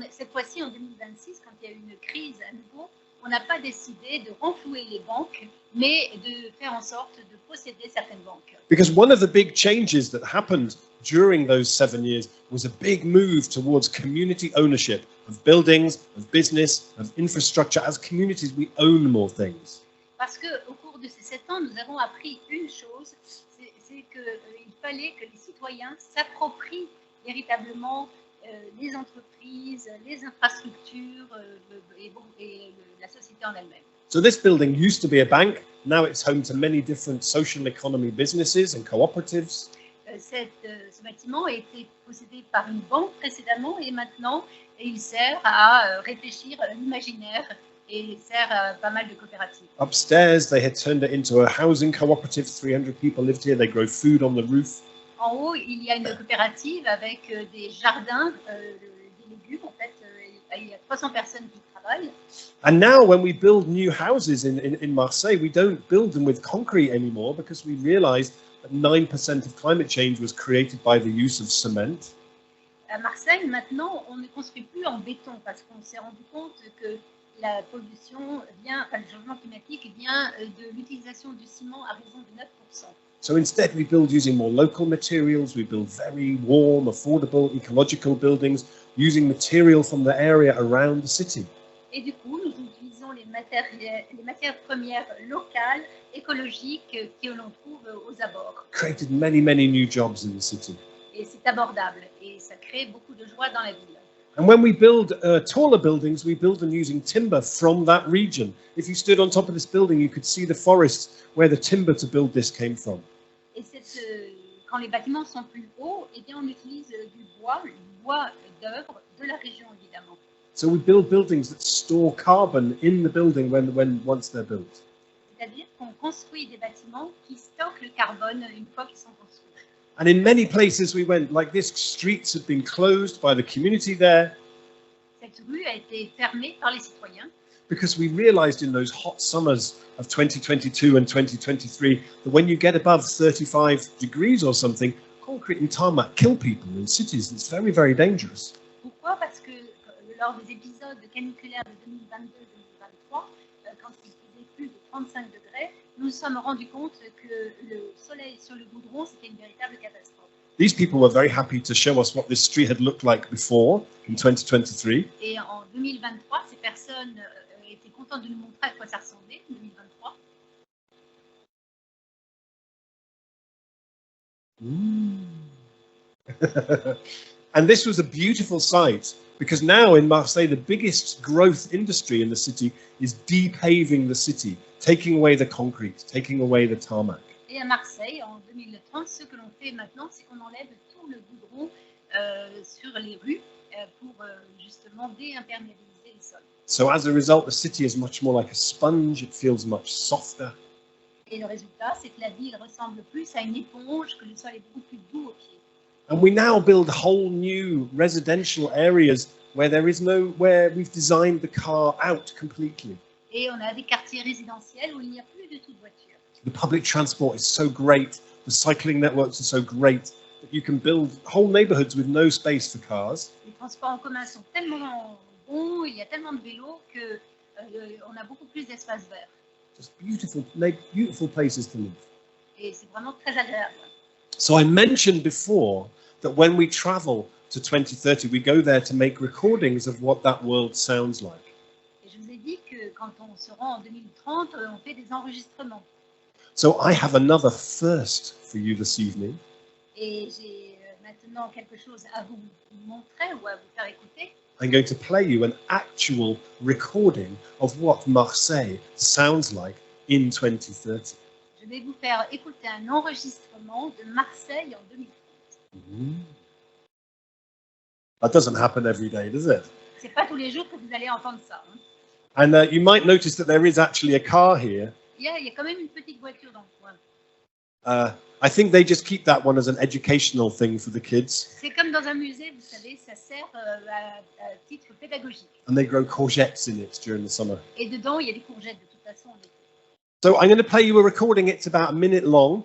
cette fois-ci, en 2026, quand il y a eu une crise à nouveau, on n'a pas décidé de renflouer les banques, mais de faire en sorte de posséder certaines banques. Because one of the big changes that happened during those 7 years was a big move towards community ownership of buildings, of business, of infrastructure. As communities, we own more things. Parce qu'au cours de ces 7 ans, nous avons appris une chose, c'est qu'il fallait que les citoyens s'approprient véritablement les entreprises, les infrastructures et la société en elle-même. So this building used to be a bank. Now it's home to many different social economy businesses and cooperatives. Ce bâtiment a été possédé par une banque précédemment et maintenant il sert à réfléchir l'imaginaire et il sert à pas mal de coopératives. Upstairs, they had turned it into a housing cooperative. 300 people lived here. They grow food on the roof. En haut, il y a une coopérative avec des jardins, des légumes. En fait, il y a 300 personnes qui travaillent. And now when we build new houses in Marseille, we don't build them with concrete anymore because we realized that 9% of climate change was created by the use of cement. À Marseille, maintenant, on ne construit plus en béton parce qu'on s'est rendu compte que la pollution vient, enfin, le changement climatique vient de l'utilisation du ciment à raison de 9%. So instead, we build using more local materials. We build very warm, affordable, ecological buildings using material from the area around the city. Et du coup, nous utilisons les matières premières locales, écologiques, que l'on trouve aux abords. Created many, many new jobs in the city. Et c'est abordable et ça crée beaucoup de joie dans la ville. And when we build taller buildings, we build them using timber from that region. If you stood on top of this building, you could see the forest where the timber to build this came from. Et quand les bâtiments sont plus hauts, eh bien on utilise du bois d'œuvre de la région évidemment. So we build buildings that store carbon in the building once they're built. C'est-à-dire qu'on construit des bâtiments qui stockent stockent le carbone une fois qu'ils sont construits. And in many places we went, like this, streets had been closed by the community there Cette rue a été fermée par les citoyens because we realized in those hot summers of 2022 and 2023 that when you get above 35 degrees or something, concrete and tarmac kill people in cities. It's very, very dangerous. Pourquoi? Parce que lors des épisodes caniculaires de 2022-2023, quand il faisait plus de 35 degrés, nous nous sommes rendus compte que le soleil sur le goudron, c'était une véritable catastrophe. These people were very happy to show us what this street had looked like before in 2023. Et en 2023, ces personnes étaient contentes de nous montrer à quoi ça ressemblait, en 2023. And this was a beautiful sight because now in Marseille, the biggest growth industry in the city is depaving the city, taking away the concrete, taking away the tarmac. Et à Marseille, en 2030, ce que l'on fait maintenant, c'est qu'on enlève tout le goudron sur les rues pour justement déimperméabiliser les sols. So as a result, the city is much more like a sponge. It feels much softer. Et le résultat, c'est que la ville ressemble plus à une éponge, que le sol est beaucoup plus doux aux pieds. And we now build whole new residential areas where where we've designed the car out completely. Et on a des quartiers résidentiels où il n'y a plus du tout de voiture. The public transport is so great. The cycling networks are so great that you can build whole neighborhoods with no space for cars. Les transports en commun sont tellement bons, il y a tellement de vélos que on a beaucoup plus d'espace vert. Just beautiful places to live. Et c'est vraiment très agréable. So I mentioned before that when we travel to 2030, we go there to make recordings of what that world sounds like. Et je vous ai dit que quand on se rend en 2030, on fait des enregistrements. So I have another first for you this evening. Et j'ai maintenant quelque chose à vous montrer ou à vous faire écouter. I'm going to play you an actual recording of what Marseille sounds like in 2030. Je vais vous faire écouter un enregistrement de Marseille en 2030. That doesn't happen every day, does it? C'est pas tous les jours que vous allez entendre ça. Hein. And you might notice that there is actually a car here. Il y a quand même une petite voiture dans le coin. I think they just keep that one as an educational thing for the kids. C'est comme dans un musée, vous savez, ça sert à titre pédagogique. And they grow courgettes in it during the summer. Et dedans, il y a des courgettes de toute façon en été. So I'm going to play you a recording. It's about a minute long.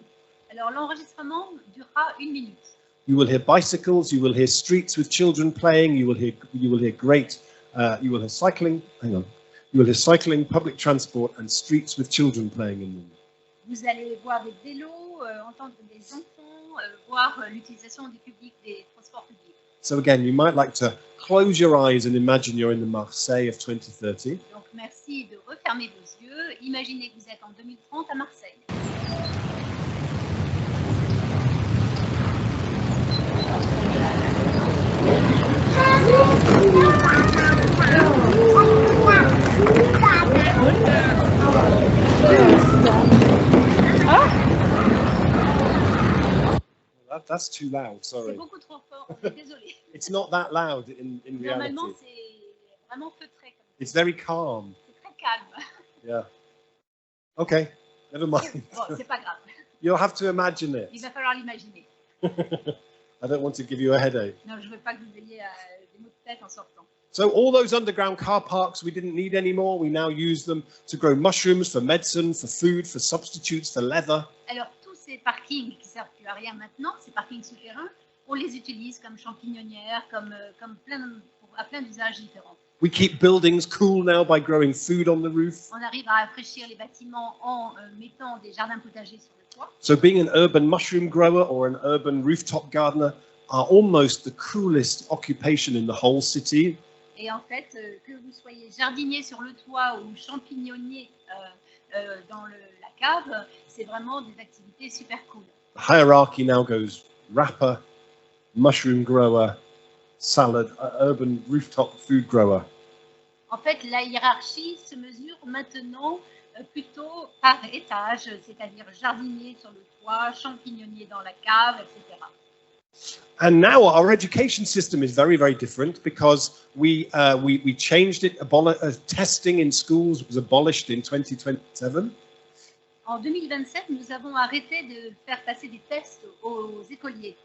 Alors l'enregistrement durera 1 minute. You will hear bicycles. You will hear streets with children playing. You will hear cycling. Hang on. You will hear cycling, public transport, and streets with children playing in them. Vous allez voir des vélos, entendre des enfants, voir l'utilisation des transports publics. So again, you might like to close your eyes and imagine you're in the Marseille of 2030. Donc merci de refermer vos yeux. Imaginez que vous êtes en 2030 à Marseille. That's too loud, C'est sorry. beaucoup trop fort, on est désolé. It's not that loud in Normalement, reality. c'est vraiment feutré. It's very calm. C'est très calme. Yeah. Okay, never mind. Bon, c'est pas grave. You'll have to imagine it. Il va falloir l'imaginer. I don't want to give you a headache. Non, je ne veux pas que vous ayez des maux de tête en sortant. So all those underground car parks we didn't need anymore, we now use them to grow mushrooms for medicine, for food, for substitutes, for leather. Alors, tous ces parkings qui ne servent plus à rien maintenant, ces parkings souterrains, on les utilise comme champignonnières, à plein d'usages différents. We keep buildings cool now by growing food on the roof. On arrive à rafraîchir les bâtiments en mettant des jardins potagers sur le toit. So being an urban mushroom grower or an urban rooftop gardener are almost the coolest occupation in the whole city. Et en fait, que vous soyez jardinier sur le toit ou champignonnier dans la cave, c'est vraiment des activités super cool. The hierarchy now goes rapper, mushroom grower, salad, urban rooftop food grower. En fait, la hiérarchie se mesure maintenant plutôt par étage, c'est-à-dire jardinier sur le toit, champignonnier dans la cave, etc. And now our education system is very, very different because we changed it. Testing in schools was abolished in 2027. En 2027, nous avons arrêté de faire passer des tests aux écoliers.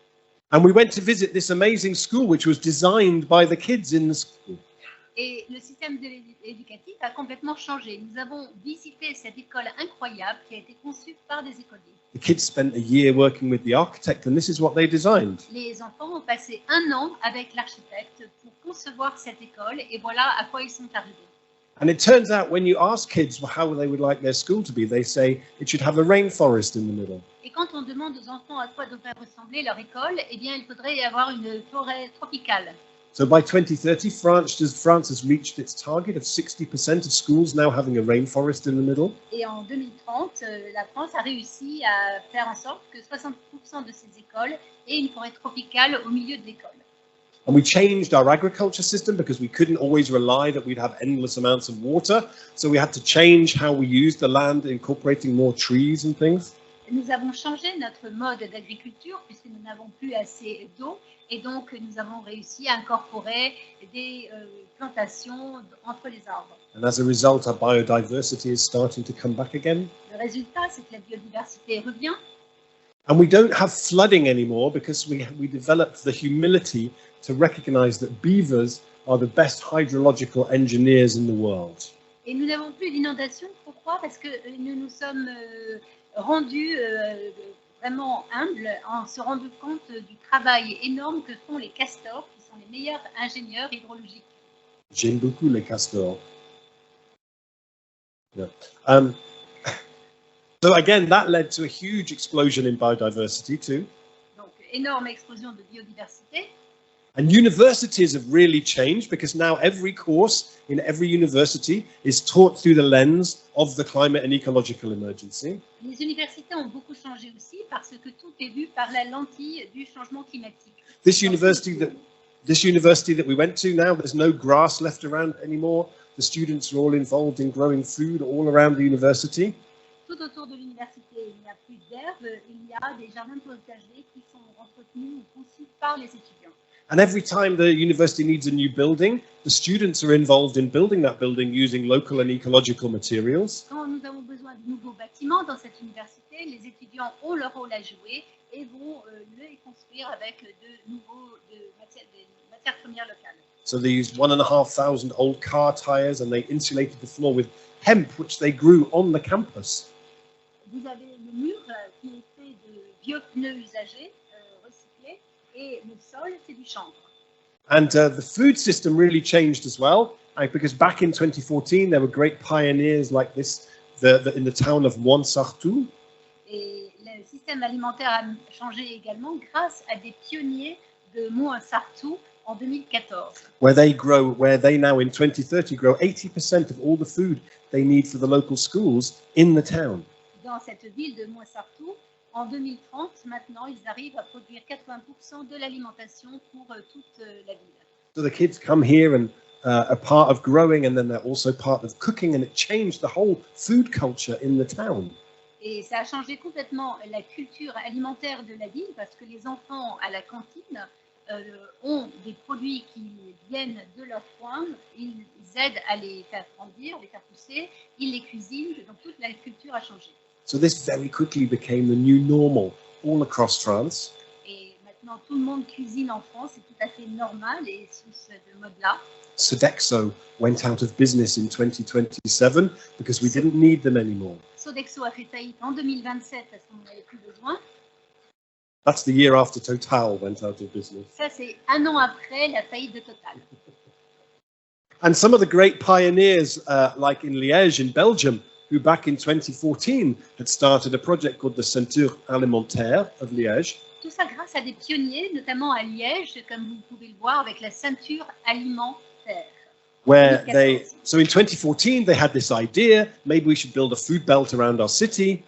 And we went to visit this amazing school, which was designed by the kids in the school. Et le système éducatif a complètement changé. Nous avons visité cette école incroyable qui a été conçue par des écoliers. The kids spent a year working with the architect, and this is what they designed. Les enfants ont passé 1 an avec l'architecte pour concevoir cette école et voilà à quoi ils sont arrivés. And it turns out when you ask kids how they would like their school to be, they say it should have a rainforest in the middle. Et quand on demande aux enfants à quoi devrait ressembler leur école, eh bien, il faudrait y avoir une forêt tropicale. So by 2030, France has reached its target of 60% of schools now having a rainforest in the middle. Et en 2030, la France a réussi à faire en sorte que 60% de ces écoles aient une forêt tropicale au milieu de l'école. And we changed our agriculture system because we couldn't always rely that we'd have endless amounts of water. So we had to change how we used the land, incorporating more trees and things. Nous avons changé notre mode d'agriculture puisque nous n'avons plus assez d'eau et donc nous avons réussi à incorporer des plantations entre les arbres. And as a result, our biodiversity is starting to come back again. Le résultat, c'est que la biodiversité revient. And we don't have flooding anymore because we developed the humility to recognize that beavers are the best hydrological engineers in the world. Et nous n'avons plus d'inondation. Pourquoi? Parce que nous nous sommes rendus vraiment humbles en se rendant compte du travail énorme que font les castors, qui sont les meilleurs ingénieurs hydrologiques. J'aime beaucoup les castors. Yeah. So again, that led to a huge explosion in biodiversity too. Donc, énorme explosion de biodiversité. And universities have really changed because now every course in every university is taught through the lens of the climate and ecological emergency. Les universités ont beaucoup changé aussi parce que tout est vu par la lentille du changement climatique. This university that we went to now, there's no grass left around anymore. The students are all involved in growing food all around the university. Tout autour de l'université, il n'y a plus d'herbe, il y a des jardins potagers qui sont entretenus ou conçus par les étudiants. And every time the university needs a new building, the students are involved in building that building using local and ecological materials. Quand nous avons besoin de nouveaux bâtiments dans cette université, les étudiants ont leur rôle à jouer et vont les construire avec des matières premières locales. So they used 1,500 old car tires and they insulated the floor with hemp, which they grew on the campus. Vous avez le mur qui est fait de vieux pneus usagés, recyclés, et le sol, c'est du chanvre. And the food system really changed as well, because back in 2014, there were great pioneers like this in the town of Moinsartou. Et le système alimentaire a changé également grâce à des pionniers de Moinsartou en 2014. Where they now in 2030 grow 80% of all the food they need for the local schools in the town. Dans cette ville de Moinsartou, en 2030, maintenant, ils arrivent à produire 80% de l'alimentation pour toute la ville. So the kids come here and are part of growing, and then they're also part of cooking, and it changed the whole food culture in the town. Et ça a changé complètement la culture alimentaire de la ville parce que les enfants à la cantine ont des produits qui viennent de leur coin, ils aident à les faire grandir, les faire pousser, ils les cuisinent, donc toute la culture a changé. So this very quickly became the new normal all across France. Et maintenant, tout le monde cuisine en France, c'est tout à fait normal et sous ce mode-là. Sodexo went out of business in 2027 because we didn't need them anymore. Sodexo a fait faillite en 2027 parce qu'on n'en avait plus besoin. That's the year after Total went out of business. Ça, c'est 1 an après la faillite de Total. And some of the great pioneers, like in Liège in Belgium, who back in 2014 had started a project called the Ceinture Alimentaire of Liège. Tout ça grâce à des pionniers, notamment à Liège, comme vous pouvez le voir, avec la ceinture alimentaire. Where so in 2014, they had this idea, maybe we should build a food belt around our city.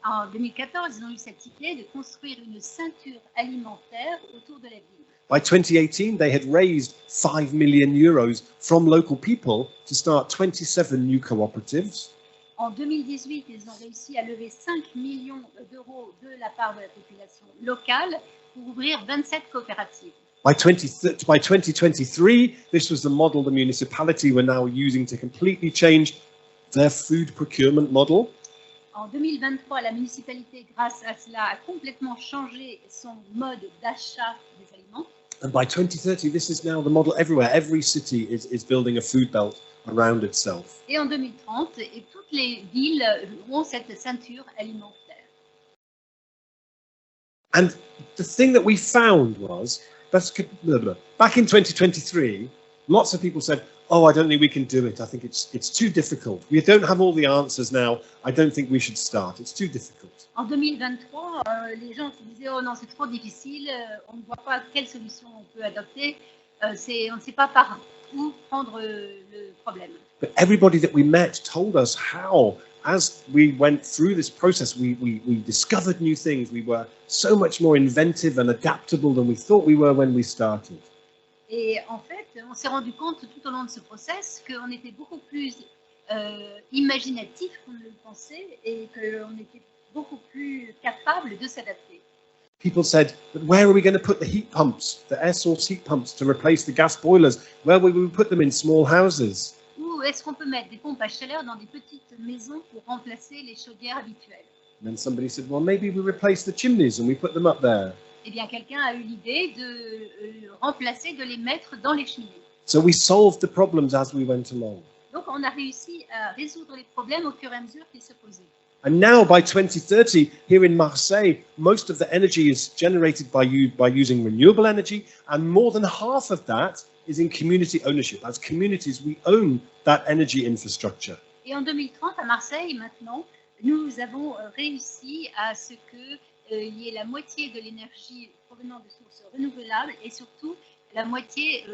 En 2014, ils ont eu cette idée de construire une ceinture alimentaire autour de la ville. By 2018, they had raised 5 million euros from local people to start 27 new cooperatives. En 2018, ils ont réussi à lever 5 millions d'euros de la part de la population locale pour ouvrir 27 coopératives. By 2023, this was the model the municipality were now using to completely change their food procurement model. En 2023, la municipalité, grâce à cela, a complètement changé son mode d'achat des aliments. And by 2030, this is now the model everywhere. Every city is building a food belt around itself. Et en 2030, et toutes les villes ont cette ceinture alimentaire. And the thing that we found was, back in 2023, lots of people said, oh, I don't think we can do it. I think it's too difficult. We don't have all the answers now. I don't think we should start. It's too difficult. En 2023, les gens se disaient, oh non, c'est trop difficile, on ne voit pas quelle solution on peut adopter, on ne sait pas par où prendre le problème. But everybody that we met told us how, as we went through this process, we discovered new things. We were so much more inventive and adaptable than we thought we were when we started. Et en fait, on s'est rendu compte tout au long de ce process qu'on était beaucoup plus imaginatif qu'on ne le pensait et qu'on était beaucoup plus capable de s'adapter. People said, but where are we going to put the heat pumps, the air source heat pumps to replace the gas boilers? Where will we put them in small houses? Où est-ce qu'on peut mettre des pompes à chaleur dans des petites maisons pour remplacer les chaudières habituelles? And then somebody said, well, maybe we replace the chimneys and we put them up there. Eh bien, quelqu'un a eu l'idée de remplacer, de les mettre dans les cheminées. So we solved the problems as we went along. Donc, on a réussi à résoudre les problèmes au fur et à mesure qu'ils se posaient. And now by 2030, here in Marseille, most of the energy is generated by using renewable energy, and more than half of that is in community ownership. As communities, we own that energy infrastructure. Et en 2030, à Marseille, maintenant, nous avons réussi à ce que il y ait la moitié de l'énergie provenant de sources renouvelables et surtout la moitié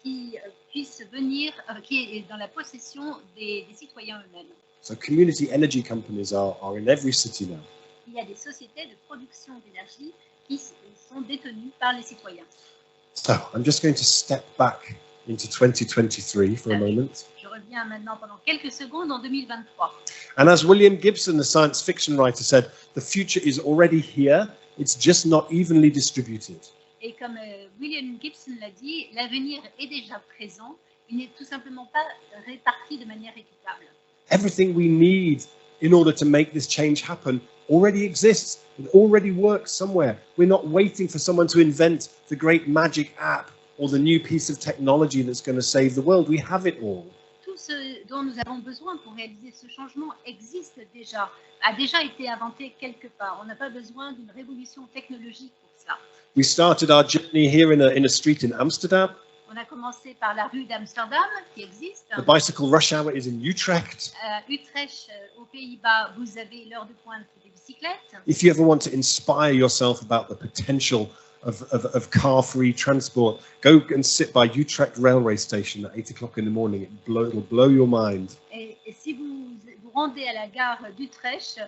qui puisse venir, qui est dans la possession des citoyens eux-mêmes. So community energy companies are in every city now. Il y a des sociétés de production d'énergie qui sont détenues par les citoyens. So I'm just going to step back into 2023 for a moment. Je reviens maintenant pendant quelques secondes en 2023. And as William Gibson, the science fiction writer, said, the future is already here, it's just not evenly distributed. Et comme William Gibson l'a dit, l'avenir est déjà présent, il n'est tout simplement pas réparti de manière équitable. Everything we need in order to make this change happen already exists. It already works somewhere. We're not waiting for someone to invent the great magic app or the new piece of technology that's going to save the world. We have it all. Tout ce dont nous avons besoin pour réaliser ce changement existe déjà, a déjà été inventé quelque part. On n'a pas besoin d'une révolution technologique pour ça. We started our journey here in a street in Amsterdam. On a commencé par la rue d'Amsterdam, qui existe. The bicycle rush hour is in Utrecht. Utrecht, aux Pays-Bas, vous avez l'heure de pointe des bicyclettes. If you ever want to inspire yourself about the potential of car-free transport, go and sit by Utrecht railway station at 8 o'clock in the morning. It'll blow your mind. Et si vous vous rendez à la gare d'Utrecht,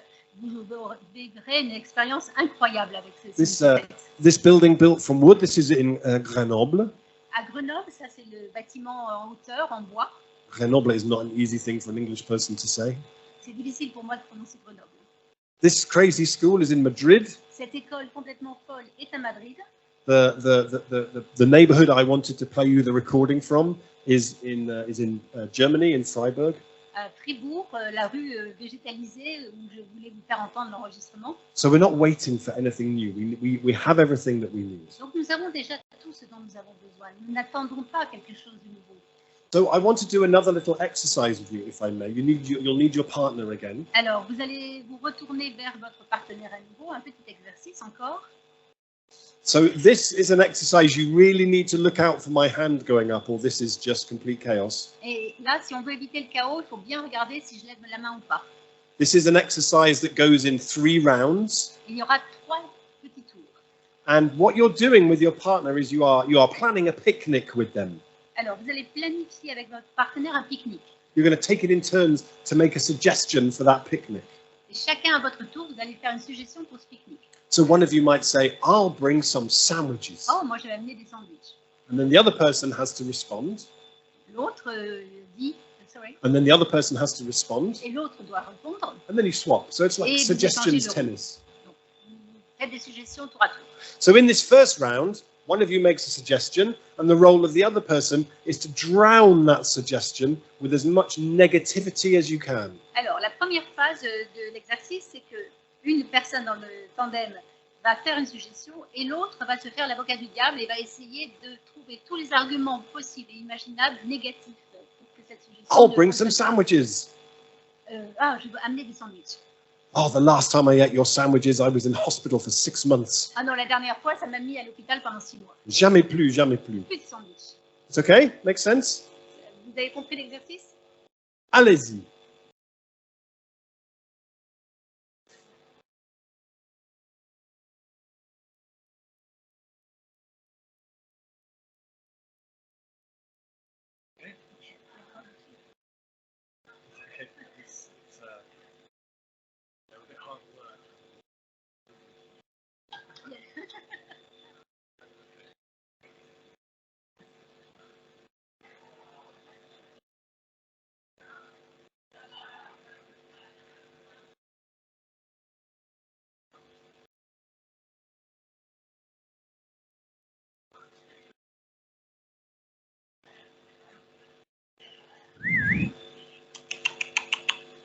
vous vivrez une expérience incroyable avec ces bicyclettes. This building built from wood, this is in Grenoble. À Grenoble, ça c'est le bâtiment en hauteur, en bois. Grenoble is not an easy thing for an English person to say. C'est difficile pour moi de prononcer Grenoble. This crazy school is in Madrid. Cette école complètement folle est à Madrid. The neighborhood I wanted to play you the recording from is in Germany, in Freiburg. À Fribourg, la rue végétalisée où je voulais vous faire entendre l'enregistrement. So we're not waiting for anything new. We have everything that we need. Donc nous avons déjà tout ce dont nous avons besoin. Nous n'attendons pas quelque chose de nouveau. So I want to do another little exercise with you, if I may. You'll need your partner again. Alors vous allez vous retourner vers votre partenaire à nouveau, un petit exercice encore. So this is an exercise you really need to look out for my hand going up, or this is just complete chaos. Et là, si on veut éviter le chaos, il faut bien regarder si je lève la main ou pas. This is an exercise that goes in 3 rounds. Il y aura 3 petits tours. And what you're doing with your partner is you are planning a picnic with them. Alors, vous allez planifier avec votre partenaire un pique-nique. You're going to take it in turns to make a suggestion for that picnic. Et chacun à votre tour, vous allez faire une suggestion pour ce pique-nique. So one of you might say, I'll bring some sandwiches. Oh, moi, je vais amener des sandwichs. And then the other person has to respond. L'autre dit, sorry. And then the other person has to respond. Et l'autre doit répondre. And then you swap. So it's like suggestions tennis. Donc, vous faites des suggestions tour à tour. So in this first round, one of you makes a suggestion, and the role of the other person is to drown that suggestion with as much negativity as you can. Alors, la première phase de l'exercice, c'est que une personne dans le tandem va faire une suggestion et l'autre va se faire l'avocat du diable et va essayer de trouver tous les arguments possibles et imaginables négatifs pour que cette suggestion. I'll bring some sandwiches. Je veux amener des sandwichs. Oh, the last time I ate your sandwiches, I was in hospital for 6 months. Ah non, la dernière fois, ça m'a mis à l'hôpital pendant 6 mois. Jamais plus, jamais plus. Plus de sandwichs. It's okay? Makes sense? Vous avez compris l'exercice? Allez-y.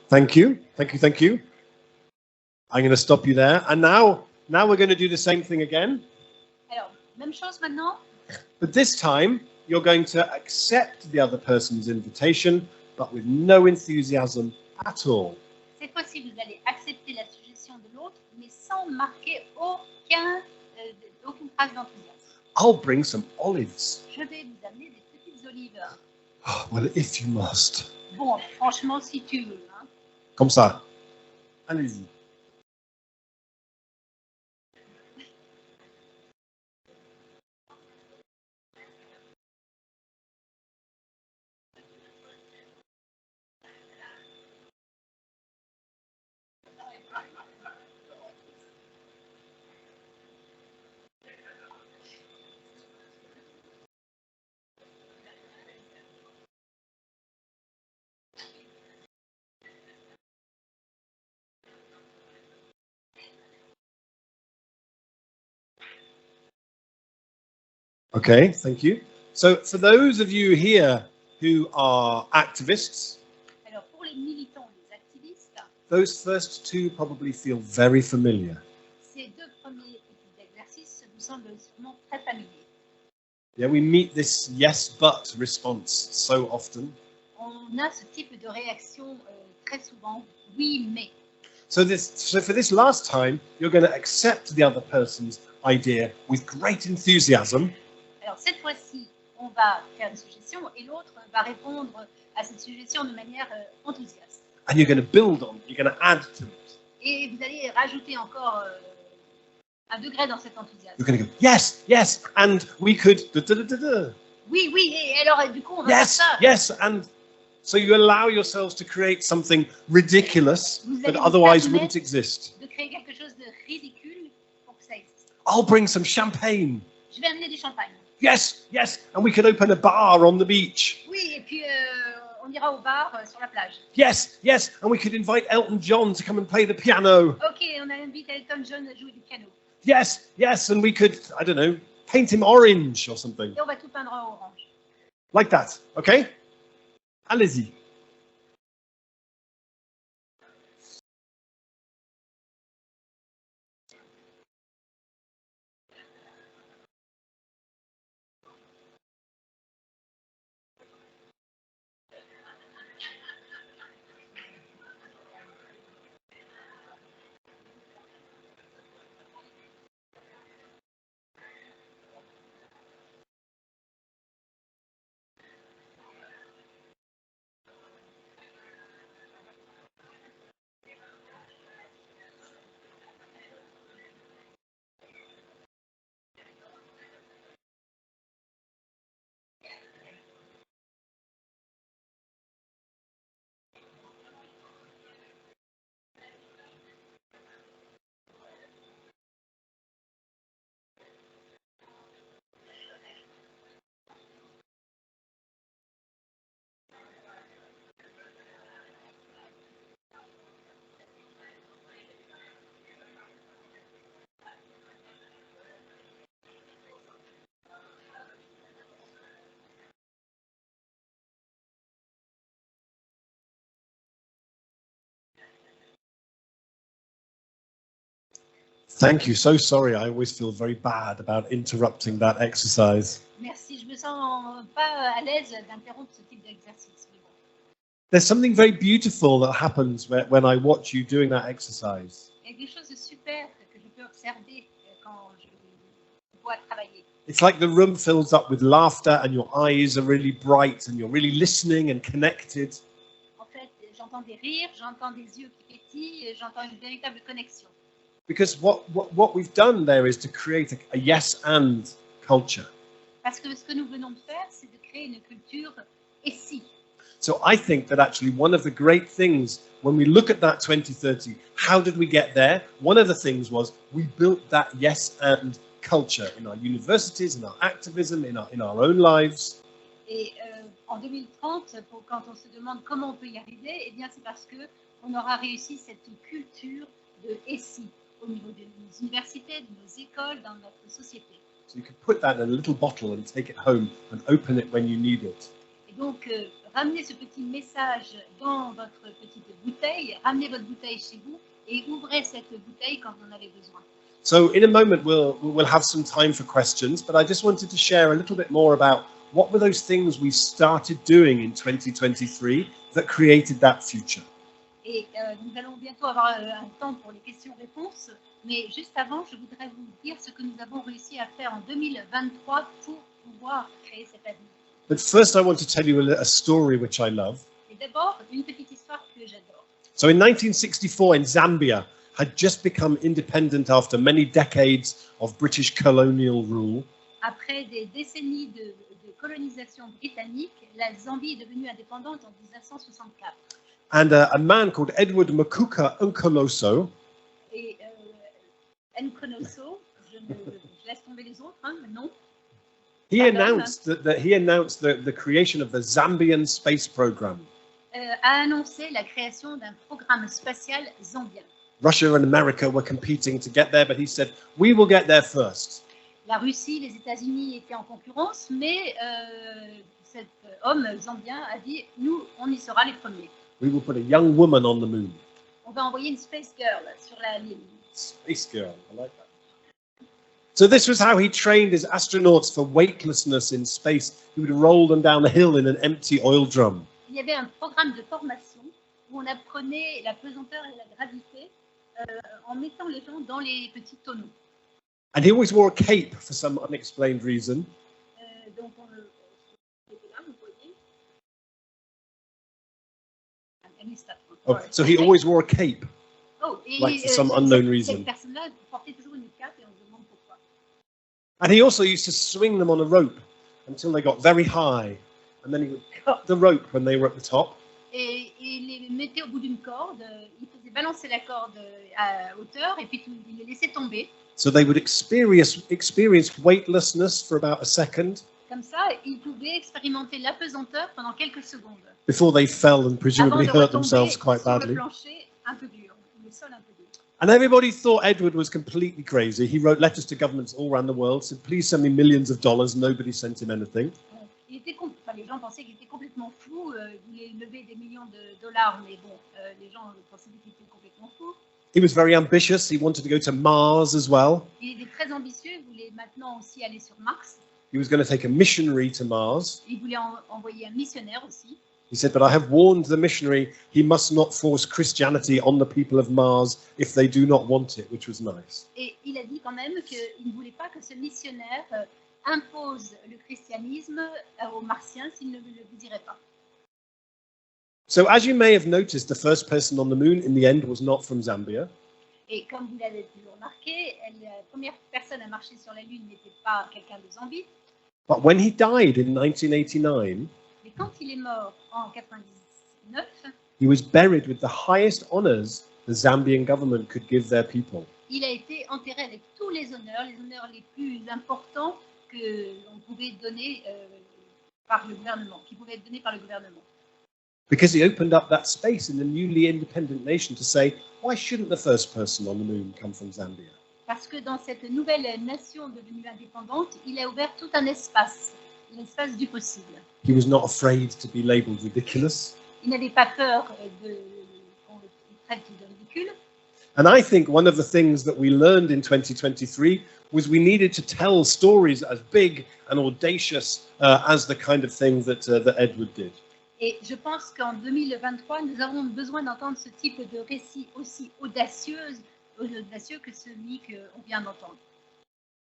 Thank you, thank you, thank you. I'm going to stop you there. And now we're going to do the same thing again. Alors, même chose maintenant. But this time, you're going to accept the other person's invitation, but with no enthusiasm at all. Cette fois-ci, vous allez accepter la suggestion de l'autre, mais sans marquer aucune trace d'enthousiasme. I'll bring some olives. Je vais vous amener des petites olives. Oh, well, if you must. Bon, franchement, si tu veux. Hein. Comme ça. Allez-y. Okay, thank you. So for those of you here who are activists, Alors, pour les militants, les activistes, those first two probably feel very familiar. ces deux premiers petits exercices vous semblent sûrement très familiers. Yeah, we meet this yes but response so often. On a ce type de réaction très souvent, oui, mais. So for this last time, you're going to accept the other person's idea with great enthusiasm. Alors, cette fois-ci, on va faire une suggestion et l'autre va répondre à cette suggestion de manière enthousiaste. And you're going to build on it, you're going to add to it. Et vous allez rajouter encore un degré dans cet enthousiasme. You're going to go, yes, yes, and we could... Da, da, da, da, da. Oui, oui, et alors du coup, on va Yes, faire ça. yes, and so you allow yourselves to create something ridiculous Vous that allez vous otherwise permettre wouldn't exist. de créer quelque chose de ridicule pour que ça existe. I'll bring some champagne. Je vais amener du champagne. Yes, yes, and we could open a bar on the beach. Oui, et puis on ira au bar sur la plage. Yes, yes, and we could invite Elton John to come and play the piano. Ok, on a invité Elton John à jouer du piano. Yes, yes, and we could, I don't know, paint him orange or something. Et on va tout peindre en orange. Like that, okay? Allez-y. Thank you. So sorry. I always feel very bad about interrupting that exercise. Merci, je me sens pas à l'aise d'interrompre ce type d'exercice. Mais bon. There's something very beautiful that happens when I watch you doing that exercise. Il y a quelque chose de super que je peux observer quand je vois travailler. It's like the room fills up with laughter and your eyes are really bright and you're really listening and connected. En fait, j'entends des rires, j'entends des yeux qui pétillent, j'entends une véritable connexion. Because what we've done there is to create a yes and culture. Parce que ce que nous venons de faire, c'est de créer une culture et si. So I think that actually one of the great things when we look at that 2030, how did we get there? One of the things was we built that yes and culture in our universities, in our activism, in our own lives. Et en 2030, quand on se demande comment on peut y arriver, eh bien c'est parce que on aura réussi cette culture de et si au niveau de nos universités, de nos écoles, dans notre société. So you could put that in a little bottle and take it home and open it when you need it. Et donc ramenez ce petit message dans votre petite bouteille, ramenez votre bouteille chez vous et ouvrez cette bouteille quand vous en avez besoin. So in a moment we'll have some time for questions, but I just wanted to share a little bit more about what were those things we started doing in 2023 that created that future. Et nous allons bientôt avoir un temps pour les questions-réponses, mais juste avant, je voudrais vous dire ce que nous avons réussi à faire en 2023 pour pouvoir créer cet avenir. But first I want to tell you a story which I love. Et d'abord, une petite histoire que j'adore. So in 1964 in Zambia had just become independent after many decades of British colonial rule. Après des décennies de colonisation britannique, la Zambie est devenue indépendante en 1964. And a man called Edward Makuka Nkoloso Et Nkonoso, je laisse tomber les autres, hein, non. he announced the creation of the Zambian space program. A annoncé la création d'un programme spatial zambien. Russia and America were competing to get there, but he said, we will get there first. La Russie, les États-Unis étaient en concurrence, mais cet homme zambien a dit, nous, on y sera les premiers. We will put a young woman on the moon. On va envoyer une space girl sur la Lune. Space girl, I like that. So this was how he trained his astronauts for weightlessness in space. He would roll them down the hill in an empty oil drum. Il y avait un programme de formation où on apprenait la pesanteur et la gravité en mettant les gens dans les petits tonneaux. And he always wore a cape for some unexplained reason. Donc on le était là, vous voyez. I missed that one. Oh, so he always wore a cape. Oh, et like for some unknown reason. Cette personne-là portait toujours une cape et on se demande pourquoi. And he also used to swing them on a rope until they got very high. And then he would cut the rope when they were at the top. Et il les mettait au bout d'une corde, il faisait balancer la corde à hauteur et puis il les laissait tomber. So they would experience weightlessness for about a second. Comme ça, ils pouvaient expérimenter l'apesanteur pendant quelques secondes. Before they fell and presumably Avant de hurt themselves quite sur le badly. plancher un peu dur, le sol un peu dur. And everybody thought Edward was completely crazy. He wrote letters to governments all around the world, said, please send me millions of dollars. Nobody sent him anything. Les gens pensaient qu'il était complètement fou, il voulait lever des millions de dollars, mais bon, les gens pensaient qu'il était complètement fou. He was very ambitious. He wanted to go to Mars as well. Il était très ambitieux, il voulait maintenant aussi aller sur Mars. He was going to take a missionary to Mars. Il voulait envoyer un missionnaire aussi. He said, but I have warned the missionary he must not force Christianity on the people of Mars if they do not want it, which was nice. Et il a dit quand même qu'il ne voulait pas que ce missionnaire impose le christianisme aux Martiens s'ils ne le désiraient pas. So as you may have noticed, the first person on the moon in the end was not from Zambia. Et comme vous l'avez pu remarquer, la première personne à marcher sur la Lune n'était pas quelqu'un de Zambie. But when he died in 1989, Mais quand il est mort en 99, he was buried with the highest honors the Zambian government could give their people. il a été enterré avec tous les honneurs les plus importants que l'on pouvait donner par le gouvernement, qui pouvaient être donnés par le gouvernement. Because he opened up that space in the newly independent nation to say, why shouldn't the first person on the moon come from Zambia? Parce que dans cette nouvelle nation devenue indépendante, il a ouvert tout un espace, l'espace du possible. He was not afraid to be labelled ridiculous. Il n'avait pas peur qu'on le traite de ridicule. And I think one of the things that we learned in 2023 was we needed to tell stories as big and audacious as the kind of thing that Edward did. Et je pense qu'en 2023, nous avons besoin d'entendre ce type de récit aussi audacieux que celui qu'on vient d'entendre.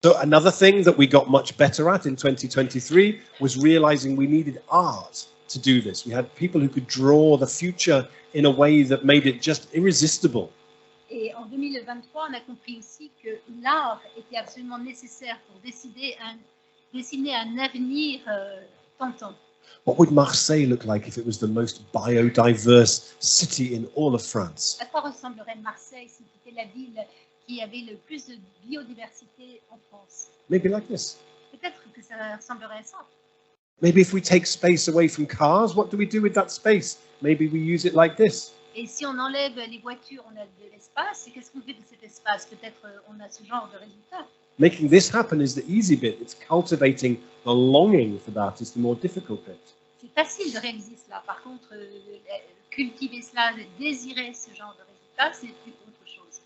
So another thing that we got much better at in 2023 was realizing we needed art to do this. We had people who could draw the future in a way that made it just irresistible. Et en 2023, on a compris aussi que l'art était absolument nécessaire pour dessiner un avenir tentant. What would Marseille look like if it was the most biodiverse city in all of France? À quoi ressemblerait Marseille si c'était la ville qui avait le plus de biodiversité en France? Maybe like this. Peut-être que ça ressemblerait à ça. Maybe if we take space away from cars, what do we do with that space? Maybe we use it like this. Et si on enlève les voitures, on a de l'espace. Et qu'est-ce qu'on fait de cet espace? Peut-être on a ce genre de résultat. Making this happen is the easy bit. It's cultivating the longing for that is the more difficult bit. C'est facile de réaliser cela. Par contre, cultiver cela, désirer ce genre de résultat, c'est plus autre chose.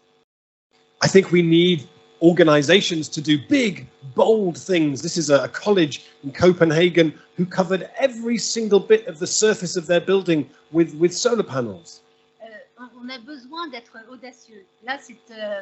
I think we need organizations to do big, bold things. This is a college in Copenhagen who covered every single bit of the surface of their building with solar panels. On a besoin d'être audacieux. Là, c'est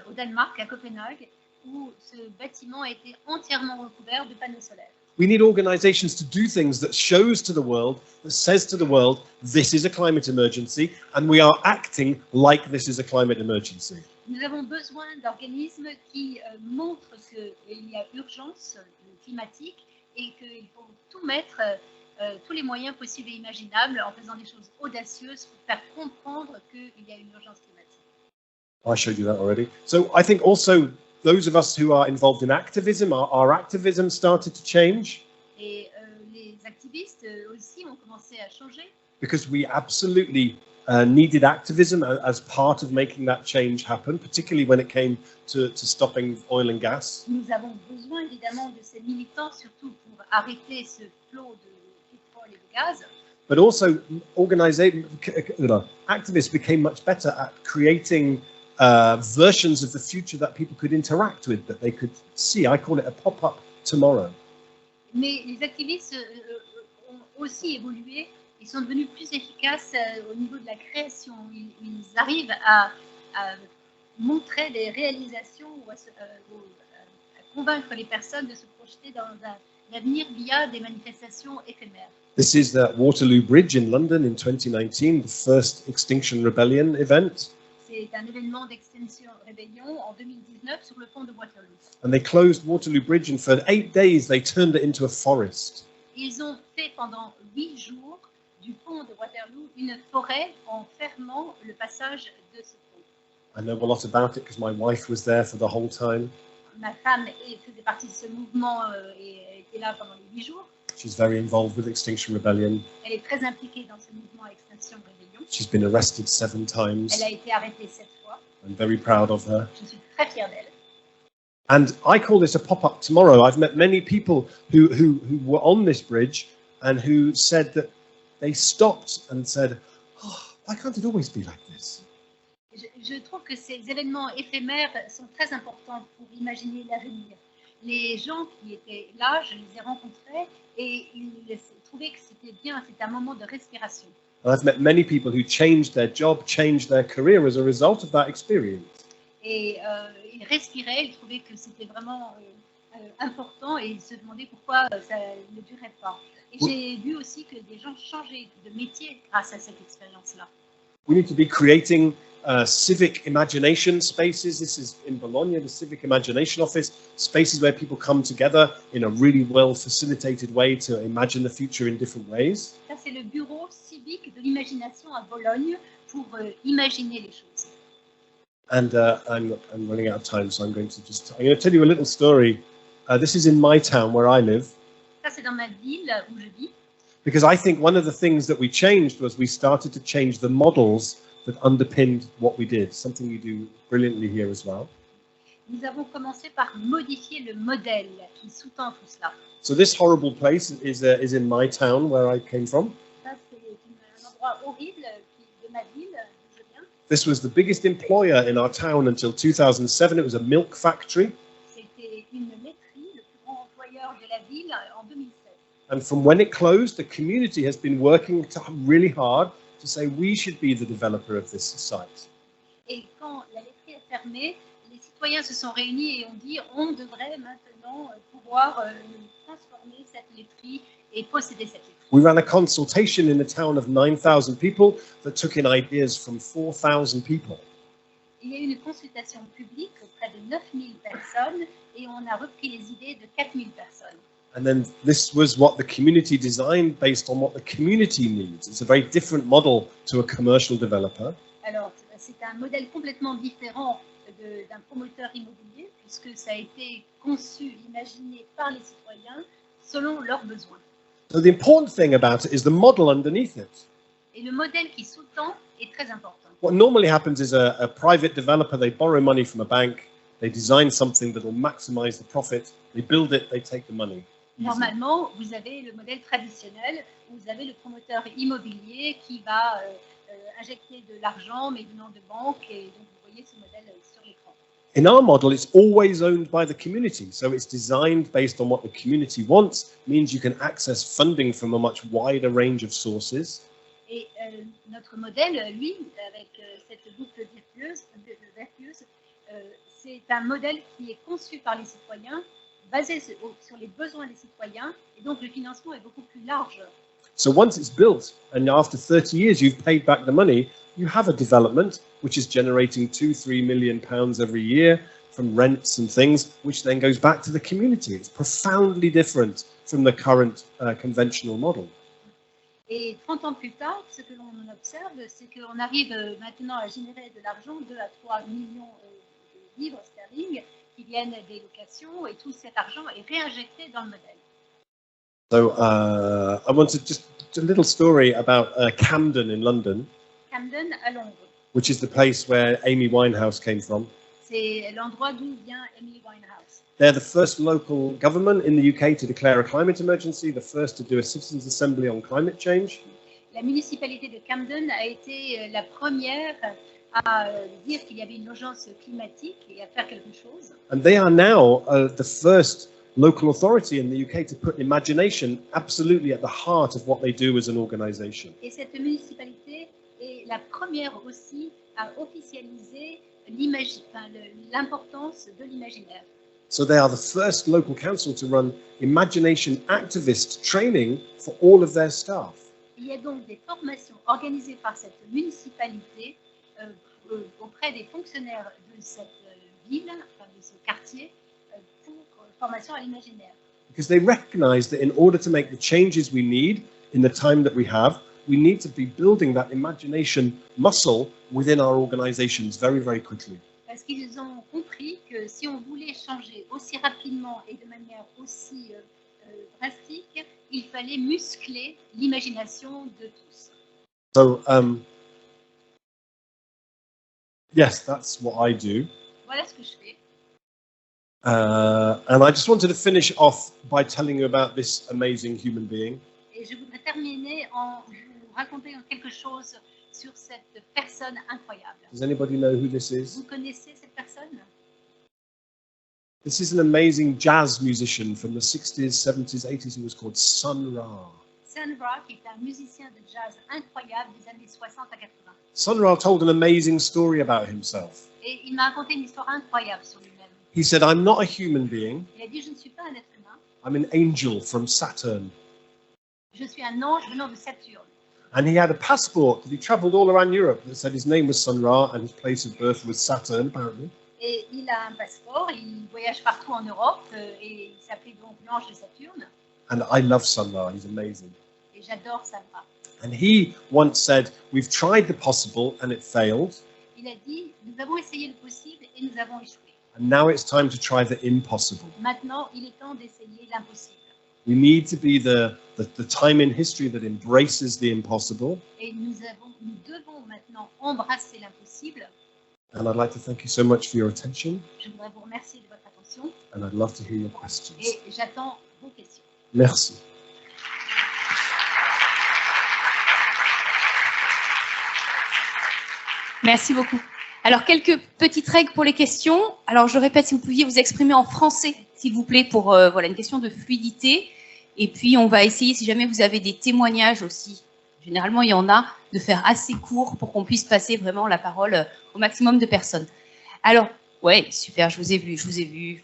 au Danemark, à Copenhague, où ce bâtiment a été entièrement recouvert de panneaux solaires. We need organizations to do things that shows to the world, that says to the world, this is a climate emergency, and we are acting like this is a climate emergency. Nous avons besoin d'organismes qui montrent qu'il y a urgence climatique et qu'il faut tout mettre, tous les moyens possibles et imaginables en faisant des choses audacieuses pour faire comprendre qu'il y a une urgence climatique. I showed you that already. So I think also those of us who are involved in activism, our activism started to change. Et les activistes aussi ont commencé à changer. Because we absolutely needed activism as part of making that change happen, particularly when it came to stopping oil and gas. Nous avons besoin évidemment de ces militants, surtout pour arrêter ce flot de pétrole et de gaz. But also, activists became much better at creating versions of the future that people could interact with, that they could see. I call it a pop-up tomorrow. Mais les activistes ont aussi évolué. Ils sont devenus plus efficaces au niveau de la création. Ils arrivent à montrer des réalisations ou à convaincre les personnes de se projeter dans un avenir via des manifestations éphémères. This is the Waterloo Bridge in London in 2019, the first Extinction Rebellion event. C'est un événement d'Extinction Rebellion en 2019 sur le pont de Waterloo. And they closed Waterloo Bridge, and for 8 days they turned it into a forest. Ils ont fait pendant 8 jours du pont de Waterloo une forêt en fermant le passage de ce pont. I know a lot about it because my wife was there for the whole time. Ma femme faisait partie de ce mouvement et était là pendant les 8 jours. She's very involved with Extinction Rebellion. Elle est très impliquée dans ce mouvement Extinction Rebellion. She's been arrested 7 times. Elle a été arrêtée 7 fois. I'm very proud of her. Je suis très fière d'elle. And I call this a pop-up tomorrow. I've met many people who were on this bridge and who said that they stopped and said, oh, why can't it always be like this? Je trouve que ces événements éphémères sont très importants pour imaginer l'avenir. Les gens qui étaient là, je les ai rencontrés et ils trouvaient que c'était bien, c'était un moment de respiration. And I've met many people who changed their job, changed their career as a result of that experience. Et ils respiraient, ils trouvaient que c'était vraiment important et ils se demandaient pourquoi ça ne durait pas. Et j'ai vu aussi que des gens changeaient de métier grâce à cette expérience-là. We need to be creating civic imagination spaces. This is in Bologna, the Civic Imagination Office, spaces where people come together in a really well facilitated way to imagine the future in different ways. Ça, c'est le bureau civique de l'imagination à Bologne pour imaginer les choses. And I'm running out of time, so I'm going to tell you a little story. This is in my town where I live. Ça, c'est dans ma ville où je vis. Because I think one of the things that we changed was we started to change the models that underpinned what we did, something you do brilliantly here as well. Nous avons commencé par modifier le modèle qui sous-tend tout cela. So this horrible place is in my town where I came from. Ça, c'est un endroit horrible de ma ville d'où je viens. This was the biggest employer in our town until 2007. It was a milk factory. C'était une laiterie, le plus grand employeur de la ville en 2007. And from when it closed, the community has been working really hard to say we should be the developer of this site. Et quand la laiterie a fermé, les citoyens se sont réunis et ont dit on devrait maintenant pouvoir transformer cette laiterie et posséder cette laiterie. We ran a consultation in a town of 9,000 people that took in ideas from 4,000 people. Il y a eu une consultation publique auprès de 9000 personnes et on a repris les idées de 4000 personnes. And then this was what the community designed based on what the community needs. It's a very different model to a commercial developer. Alors, c'est un modèle complètement différent d'un promoteur immobilier puisque ça a été conçu, imaginé par les citoyens selon leurs besoins. So the important thing about it is the model underneath it. Et le modèle qui sous-tend est très important. What normally happens is a private developer, they borrow money from a bank, they design something that will maximize the profit, they build it, they take the money. Easy. Normalement, vous avez le modèle traditionnel, où vous avez le promoteur immobilier qui va injecter de l'argent, mais venant de banque, et donc vous voyez ce modèle sur l'écran. In our model, it's always owned by the community. So it's designed based on what the community wants, means you can access funding from a much wider range of sources. Et notre modèle, lui, avec cette boucle vertueuse, c'est un modèle qui est conçu par les citoyens, basé sur les besoins des citoyens, et donc le financement est beaucoup plus large. So once it's built, and after 30 years you've paid back the money, you have a development which is generating £2-3 million every year from rents and things, which then goes back to the community. It's profoundly different from the current conventional model. Et 30 ans plus tard, ce que l'on observe, c'est qu'on arrive maintenant à générer de l'argent, 2 à 3 millions de livres sterling, qui viennent des locations, et tout cet argent est réinjecté dans le modèle. So I wanted just a little story about Camden in London, Camden à Londres. which is the place where Amy Winehouse came from. C'est l'endroit d'où vient Amy Winehouse. They're the first local government in the UK to declare a climate emergency, the first to do a citizens' assembly on climate change. La municipalité de Camden a été la première à dire qu'il y avait une urgence climatique et à faire quelque chose. And they are now the first local authority in the UK to put imagination absolutely at the heart of what they do as an organisation. Et cette municipalité est la première aussi à officialiser l'importance de l'imaginaire. So they are the first local council to run imagination activist training for all of their staff. Il y a donc des formations organisées par cette municipalité auprès des fonctionnaires de cette ville, enfin de ce quartier, pour formation à l'imaginaire. Because they recognize that in order to make the changes we need in the time that we have, we need to be building that imagination muscle within our organizations very, very quickly. Parce qu'ils ont compris que si on voulait changer aussi rapidement et de manière aussi drastique, il fallait muscler l'imagination de tous. So, yes, that's what I do. Voilà ce que je fais. And I just wanted to finish off by telling you about this amazing human being. Et je voudrais terminer en vous racontant quelque chose sur cette personne incroyable. Does anybody know who this is? Vous connaissez cette personne? This is an amazing jazz musician from the 60s, 70s, 80s who was called Sun Ra. Sun Ra, qui est un musicien de jazz incroyable des années 60 à 80. Sun Ra told an amazing story about himself. Et il m'a raconté une histoire incroyable sur lui-même. He said, I'm not a human being. Il a dit, je ne suis pas un être humain. I'm an angel from Saturn. Je suis un ange venant de Saturne. And he had a passport that he traveled all around Europe that said his name was Sun Ra and his place of birth was Saturn, apparently. Et il a un passeport, il voyage partout en Europe et il s'appelait donc l'ange de Saturne. And I love Sun Ra, he's amazing. Et j'adore Sun Ra. And he once said, we've tried the possible and it failed. Il a dit, nous avons essayé le possible et nous avons échoué. And now it's time to try the impossible. Maintenant, il est temps d'essayer l'impossible. We need to be the time in history that embraces the impossible. Et nous devons maintenant embrasser l'impossible. And I'd like to thank you so much for your attention. Je voudrais vous remercier de votre attention. And I'd love to hear your questions. Et j'attends vos questions. Merci. Merci beaucoup. Alors, quelques petites règles pour les questions. Alors, je répète, si vous pouviez vous exprimer en français, s'il vous plaît, pour voilà, une question de fluidité. Et puis, on va essayer, si jamais vous avez des témoignages aussi, généralement, il y en a, de faire assez court pour qu'on puisse passer vraiment la parole au maximum de personnes. Alors, ouais, super, je vous ai vu.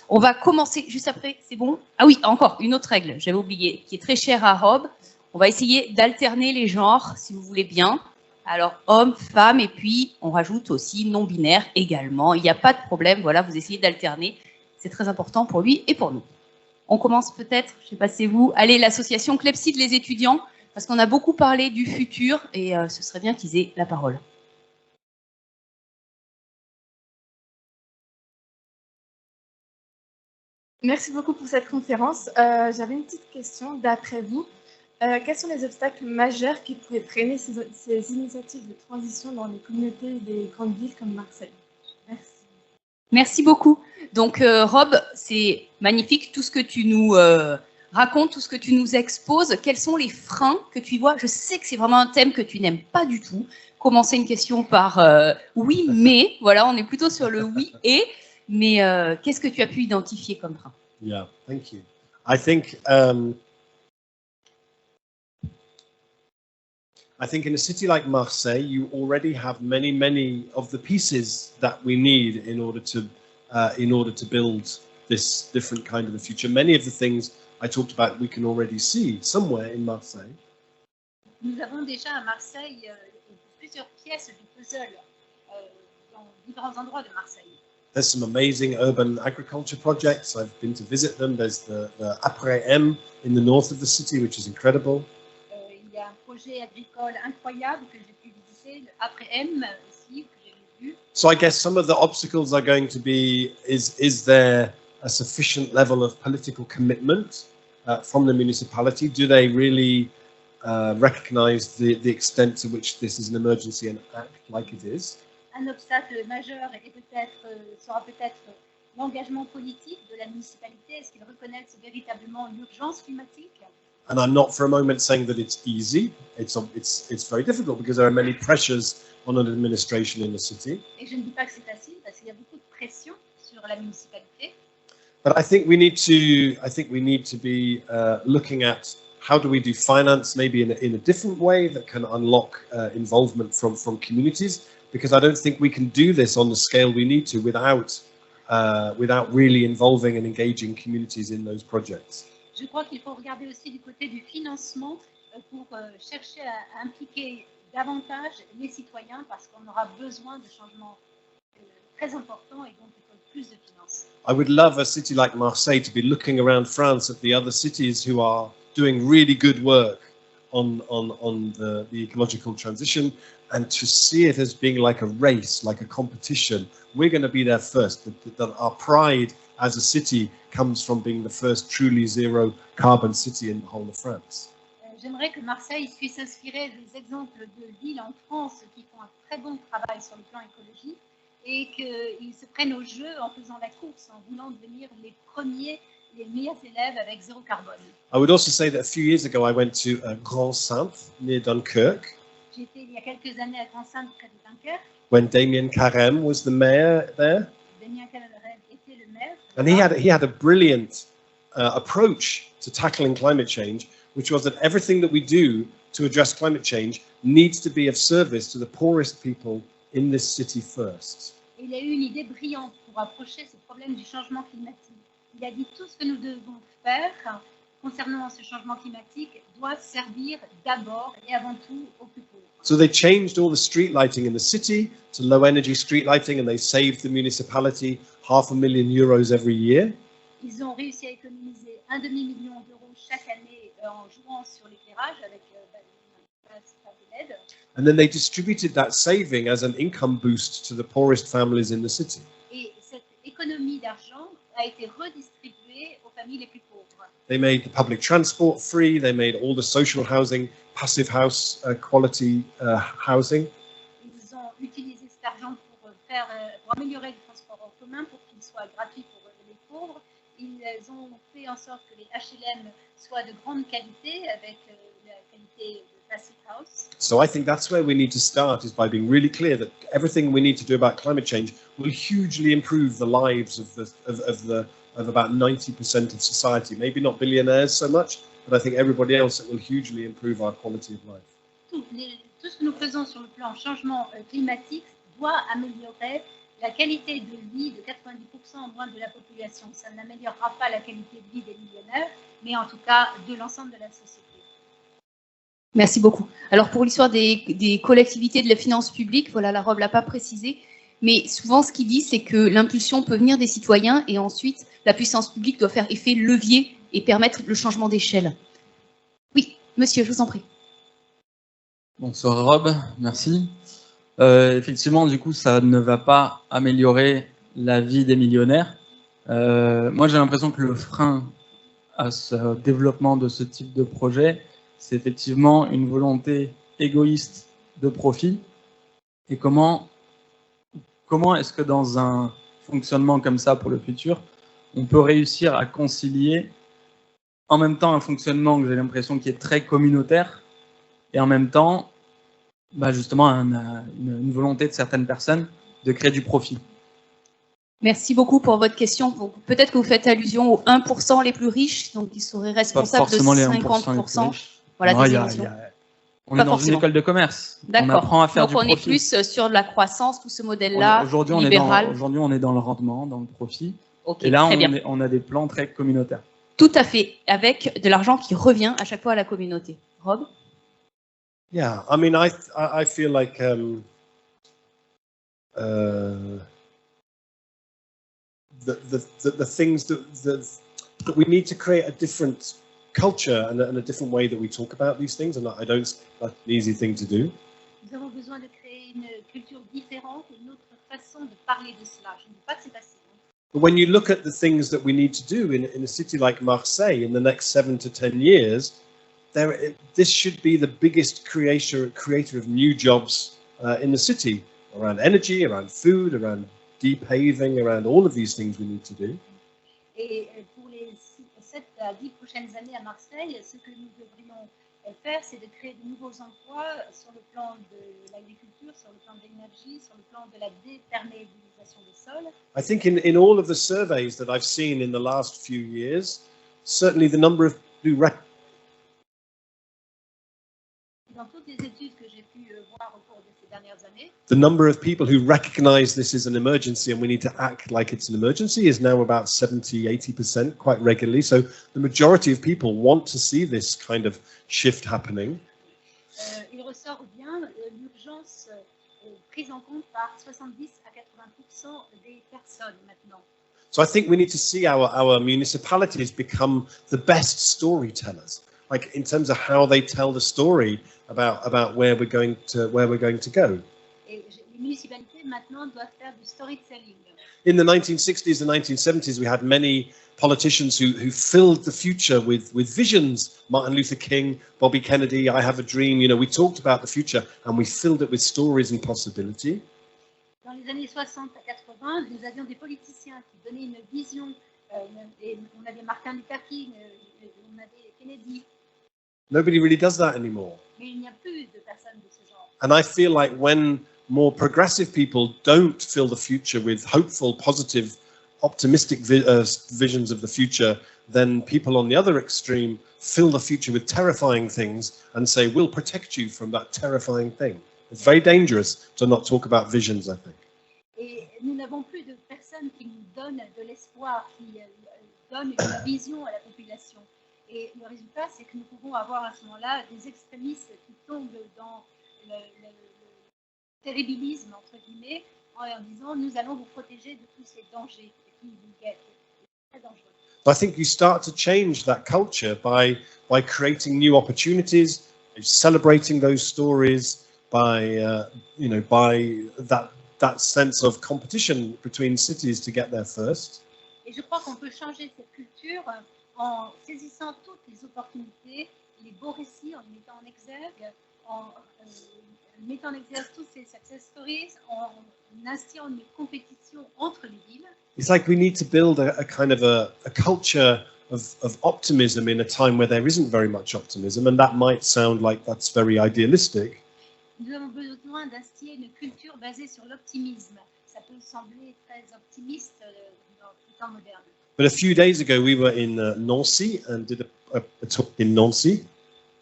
On va commencer juste après, c'est bon? Ah oui, encore une autre règle, j'avais oublié, qui est très chère à Rob. On va essayer d'alterner les genres, si vous voulez bien. Alors, homme, femme, et puis on rajoute aussi non-binaire également. Il n'y a pas de problème, voilà, vous essayez d'alterner. C'est très important pour lui et pour nous. On commence peut-être, je ne sais pas si c'est vous, allez, l'association Clepside, les étudiants, parce qu'on a beaucoup parlé du futur et ce serait bien qu'ils aient la parole. Merci beaucoup pour cette conférence. J'avais une petite question. D'après vous, quels sont les obstacles majeurs qui pourraient freiner ces initiatives de transition dans les communautés des grandes villes comme Marseille? Merci. Merci beaucoup. Donc, Rob, c'est magnifique tout ce que tu nous racontes, tout ce que tu nous exposes. Quels sont les freins que tu vois? Je sais que c'est vraiment un thème que tu n'aimes pas du tout. Commencer une question par oui, mais. Voilà, on est plutôt sur le oui et. Mais qu'est-ce que tu as pu identifier comme frein? Yeah, thank you. I think in a city like Marseille, you already have many of the pieces that we need in order to build this different kind of a future. Many of the things I talked about, we can already see somewhere in Marseille. Nous avons déjà à Marseille plusieurs pièces du puzzle dans différents endroits de Marseille. There's some amazing urban agriculture projects. I've been to visit them. There's the après-m in the north of the city, which is incredible. Il y a un projet agricole incroyable que j'ai pu visiter, le après-m aussi, que j'ai vu. So I guess some of the obstacles are going to be, is there a sufficient level of political commitment from the municipality? Do they really recognize the extent to which this is an emergency and act like it is? Un obstacle majeur sera peut-être l'engagement politique de la municipalité. Est-ce qu'ils reconnaissent véritablement l'urgence climatique? And I'm not for a moment saying that it's easy. It's very difficult because there are many pressures on an administration in the city. Et je ne dis pas que c'est facile parce qu'il y a beaucoup de pression sur la municipalité. But I think we need to be looking at how do we do finance maybe in a different way that can unlock involvement from communities. Because I don't think we can do this on the scale we need to without really involving and engaging communities in those projects. Je crois qu'il faut regarder aussi du côté du financement pour chercher à impliquer davantage les citoyens parce qu'on aura besoin de changements très importants et donc il faut plus de finances. I would love a city like Marseille to be looking around France at the other cities who are doing really good work on the ecological transition, and to see it as being like a race, like a competition. We're going to be there first. That our pride as a city comes from being the first truly zero carbon city in the whole of France. J'aimerais que Marseille puisse s'inspirer des exemples de villes en France qui font un très bon travail sur le plan écologique et qu'ils se prennent au jeu en faisant la course, en voulant devenir les premiers, les meilleurs élèves avec zéro carbone. I would also say that a few years ago I went to Grand-Sainte near Dunkirk. J'ai été il y a quelques années à Grand-Sainte près de Dunkerque. When Damien Carême was the mayor there. Damien Carême était le maire. And he had a brilliant approach to tackling climate change, which was that everything that we do to address climate change needs to be of service to the poorest people in this city first. Il a eu une idée brillante pour approcher ce problème du changement climatique. Il a dit tout ce que nous devons faire concernant ce changement climatique doit servir d'abord et avant tout aux plus pauvres. So they changed all the street lighting in the city to low energy street lighting, and they saved the municipality €500,000 every year. Ils ont réussi à économiser $1,5 million chaque année en jouant sur l'éclairage avec une LED. And then they distributed that saving as an income boost to the poorest families in the city. Et cette économie d'argent a été redistribuée aux familles les plus pauvres. They made the public transport free. They made all the social housing, passive house quality housing. Ils ont utilisé cet argent pour améliorer le transport en commun, pour qu'il soit gratuit pour les pauvres. Ils ont fait en sorte que les HLM soient de grande qualité, avec la qualité de Passive House. So I think that's where we need to start, is by being really clear that everything we need to do about climate change will hugely improve the lives of about 90% of society. Maybe not billionaires so much, but I think everybody else, it will hugely improve our quality of life. Tout ce que nous faisons sur le plan changement climatique doit améliorer la qualité de vie de 90% en moins de la population. Ça n'améliorera pas la qualité de vie des millionnaires, mais en tout cas de l'ensemble de la société. Merci beaucoup. Alors pour l'histoire des collectivités de la finance publique, voilà, la Rob l'a pas précisé, mais souvent ce qu'il dit, c'est que l'impulsion peut venir des citoyens et ensuite la puissance publique doit faire effet levier et permettre le changement d'échelle. Oui, monsieur, je vous en prie. Bonsoir Rob, merci. Effectivement, du coup, ça ne va pas améliorer la vie des millionnaires. Moi, j'ai l'impression que le frein à ce développement de ce type de projet, c'est effectivement une volonté égoïste de profit. Et comment est-ce que dans un fonctionnement comme ça pour le futur, on peut réussir à concilier en même temps un fonctionnement que j'ai l'impression qui est très communautaire et en même temps justement une volonté de certaines personnes de créer du profit. Merci beaucoup pour votre question. Peut-être que vous faites allusion aux 1% les plus riches, donc ils seraient responsables de 50%. Voilà, des émissions. On est dans une école de commerce. On apprend à faire du profit. Donc on est plus sur la croissance, tout ce modèle-là libéral. Aujourd'hui, on est dans le rendement, dans le profit. Okay, et là, on a des plans très communautaires. Tout à fait, avec de l'argent qui revient à chaque fois à la communauté. Rob? Yeah, I mean, I feel like the things that we need to create a different culture and a different way that we talk about these things, and I don't think that's an easy thing to do. Nous avons besoin de créer une culture différente, une autre façon de parler de cela. Je ne dis pas que c'est facile. But when you look at the things that we need to do in a city like Marseille in the next 7 to 10 years, this should be the biggest creator of new jobs in the city, around energy, around food, around depaving, around all of these things we need to do. Et pour les 7 à 10 prochaines années à Marseille, ce que nous devrions faire, c'est de créer de nouveaux emplois sur le plan de l'agriculture, sur le plan de l'énergie, sur le plan de la déperméabilisation des sols. I think in all of the surveys that I've seen in the last few years, certainly the number of Dans toutes les études que j'ai pu voir au cours de ces dernières années, the number of people who recognize this is an emergency and we need to act like it's an emergency is now about 70–80% quite regularly. So the majority of people want to see this kind of shift happening. Il ressort bien l'urgence prise en compte par 70–80% des personnes maintenant. So I think we need to see our municipalities become the best storytellers, like in terms of how they tell the story about where we're going to go. Et les municipalités maintenant doivent faire du storytelling. In the 1960s and 1970s, we had many politicians who filled the future with visions. Martin Luther King, Bobby Kennedy, I Have a Dream. You know, we talked about the future and we filled it with stories and possibility. Dans les années 60 à 80, nous avions des politiciens qui donnaient une vision. Et on avait Martin Luther King, on avait Kennedy. Nobody really does that anymore. Mais il n'y a plus de personnes de ce genre. And I feel like when more progressive people don't fill the future with hopeful, positive, optimistic visions of the future, then people on the other extreme fill the future with terrifying things and say, we'll protect you from that terrifying thing. It's very dangerous to not talk about visions, I think. Et nous n'avons plus de personnes qui nous donnent de l'espoir, qui donnent une vision à la population. Et le résultat, c'est que nous pouvons avoir à ce moment-là des extrémistes qui tombent dans le terribilisme, entre guillemets, en disant nous allons vous protéger de tous ces dangers qui vous guettent. C'est très dangereux. I think you start to change that culture by creating new opportunities, celebrating those stories, by that sense of competition between cities to get there first. Et je crois qu'on peut changer cette culture en saisissant toutes les opportunités, les beaux récits, en les mettant en exergue, en mettant en exergue toutes ces success stories, en instillant une compétition entre les villes. It's like we need to build a kind of a culture of optimism in a time where there isn't very much optimism, and that might sound like that's very idealistic. Nous avons besoin d'instiller une culture basée sur l'optimisme. Ça peut sembler très optimiste dans le temps moderne. But a few days ago, we were in Nancy and did a talk in Nancy.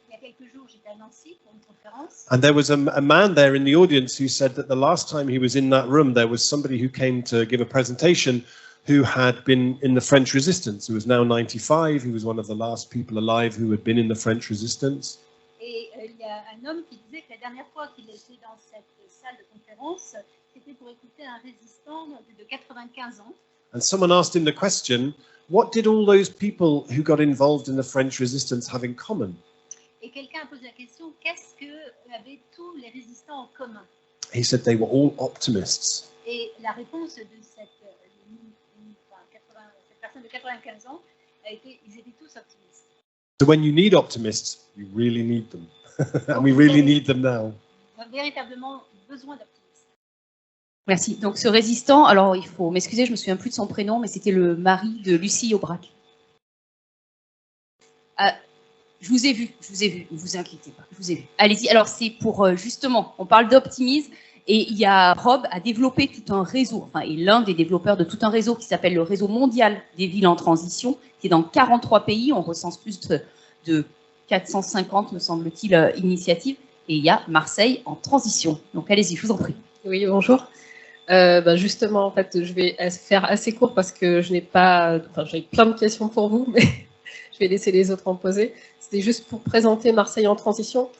Il y a quelques jours, j'étais à Nancy pour une conférence. And there was a man there in the audience who said that the last time he was in that room, there was somebody who came to give a presentation who had been in the French resistance, who was now 95. He was one of the last people alive who had been in the French resistance. Et il y a un homme qui disait que la dernière fois qu'il était dans cette salle de conférence, c'était pour écouter un résistant de 95 ans. And someone asked him the question, what did all those people who got involved in the French resistance have in common? Et quelqu'un a posé la question, qu'est-ce que avaient tous les résistants en commun? He said they were all optimists. Et la réponse de cette personne de 95 ans a été, ils étaient tous optimistes. So when you need optimists, you really need them. And we really need them now. Véritablement besoin d'optimistes. Merci. Donc ce résistant, alors il faut m'excuser, je me souviens plus de son prénom, mais c'était le mari de Lucie Aubrac. Je vous ai vu, ne vous inquiétez pas, je vous ai vu. Allez-y, alors c'est pour justement, on parle d'optimisme et il y a Rob a développé tout un réseau, enfin est l'un des développeurs de tout un réseau qui s'appelle le réseau mondial des villes en transition, qui est dans 43 pays, on recense plus de 450 me semble-t-il initiatives et il y a Marseille en transition. Donc allez-y, je vous en prie. Oui, bonjour. Justement, en fait, je vais faire assez court parce que je n'ai pas, enfin, j'ai plein de questions pour vous, mais je vais laisser les autres en poser. C'était juste pour présenter Marseille en transition.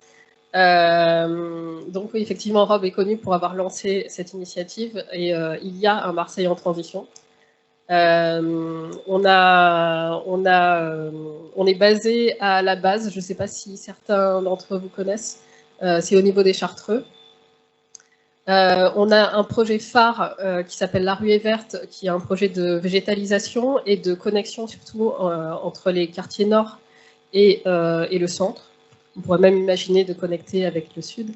Donc oui, effectivement, Rob est connu pour avoir lancé cette initiative et il y a un Marseille en transition. On est basé à la base, je ne sais pas si certains d'entre vous connaissent, c'est au niveau des Chartreux. On a un projet phare qui s'appelle La Ruée Verte, qui est un projet de végétalisation et de connexion surtout entre les quartiers nord et le centre. On pourrait même imaginer de connecter avec le sud.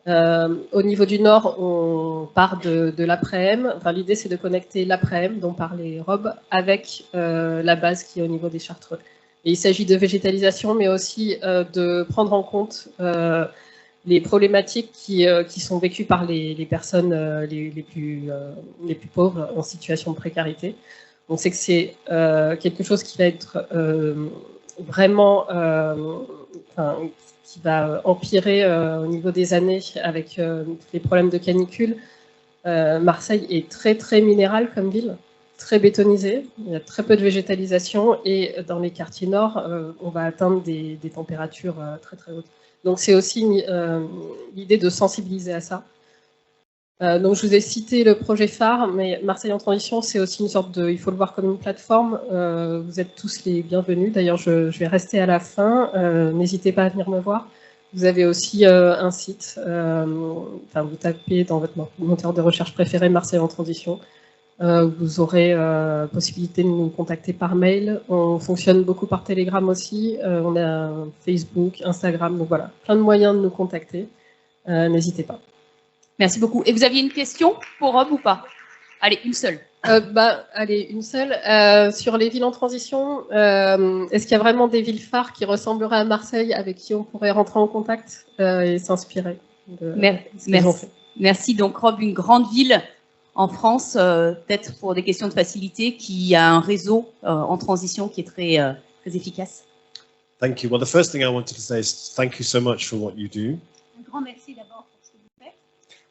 Au niveau du nord, on part de l'après-m. Enfin, l'idée, c'est de connecter l'après-m, dont parlait Rob, avec la base qui est au niveau des Chartreux. Et il s'agit de végétalisation, mais aussi de prendre en compte les problématiques qui sont vécues par les personnes les plus pauvres en situation de précarité. Donc c'est que c'est quelque chose qui va être vraiment qui va empirer au niveau des années avec les problèmes de canicule. Marseille est très très minérale comme ville, très bétonisée, il y a très peu de végétalisation et dans les quartiers nord, on va atteindre des températures très très hautes. Donc c'est aussi l'idée de sensibiliser à ça. Donc je vous ai cité le projet phare, mais Marseille en transition, c'est aussi une sorte de, il faut le voir comme une plateforme. Vous êtes tous les bienvenus. D'ailleurs, je vais rester à la fin. N'hésitez pas à venir me voir. Vous avez aussi un site. Enfin, vous tapez dans votre moteur de recherche préféré Marseille en transition. Vous aurez possibilité de nous contacter par mail. On fonctionne beaucoup par Telegram aussi. On a Facebook, Instagram. Donc voilà, plein de moyens de nous contacter. N'hésitez pas. Merci beaucoup. Et vous aviez une question pour Rob ou pas? Allez, une seule. Allez, une seule. Sur les villes en transition, est-ce qu'il y a vraiment des villes phares qui ressembleraient à Marseille avec qui on pourrait rentrer en contact et s'inspirer de ce qu'ils ont fait? Merci. Donc, Rob, une grande ville en France, peut-être pour des questions de facilité, qui a un réseau en transition qui est très, très efficace. Thank you. Well, the first thing I wanted to say is thank you so much for what you do. Un grand merci d'abord pour ce que vous faites.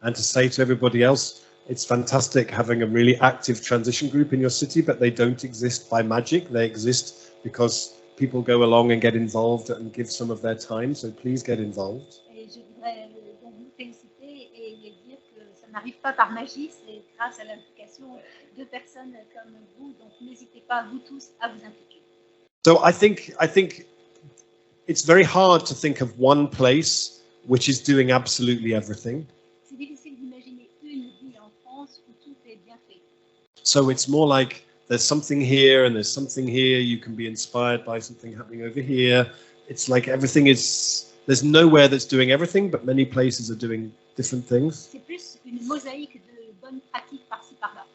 And to say to everybody else, it's fantastic having a really active transition group in your city, but they don't exist by magic. They exist because people go along and get involved and give some of their time. So please get involved. Et je voudrais donc vous féliciter et dire que ça n'arrive pas par magie, c'est grâce à l'implication de personnes comme vous. Donc n'hésitez pas, vous tous, à vous impliquer. So I think it's very hard to think of one place which is doing absolutely everything. C'est difficile d'imaginer une ville en France où tout est bien fait. So it's more like there's something here and there's something here. You can be inspired by something happening over here. It's like everything is, there's nowhere that's doing everything, but many places are doing different things. C'est plus une mosaïque de bonnes pratiques par-ci par-là.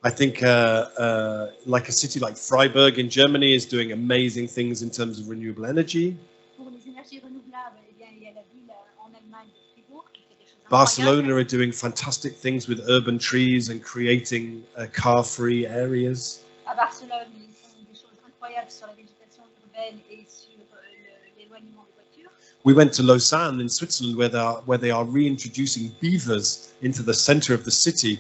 I think like a city like Freiburg in Germany is doing amazing things in terms of renewable energy. Pour les énergies renouvelables, eh bien, il y a la ville en Allemagne de Fribourg qui fait des choses Barcelona incroyables. are doing fantastic things with urban trees and creating car-free areas. À Barcelone, ils font des choses incroyables sur la végétation urbaine et sur l'éloignement des voitures. We went to Lausanne in Switzerland where they are reintroducing beavers into the center of the city.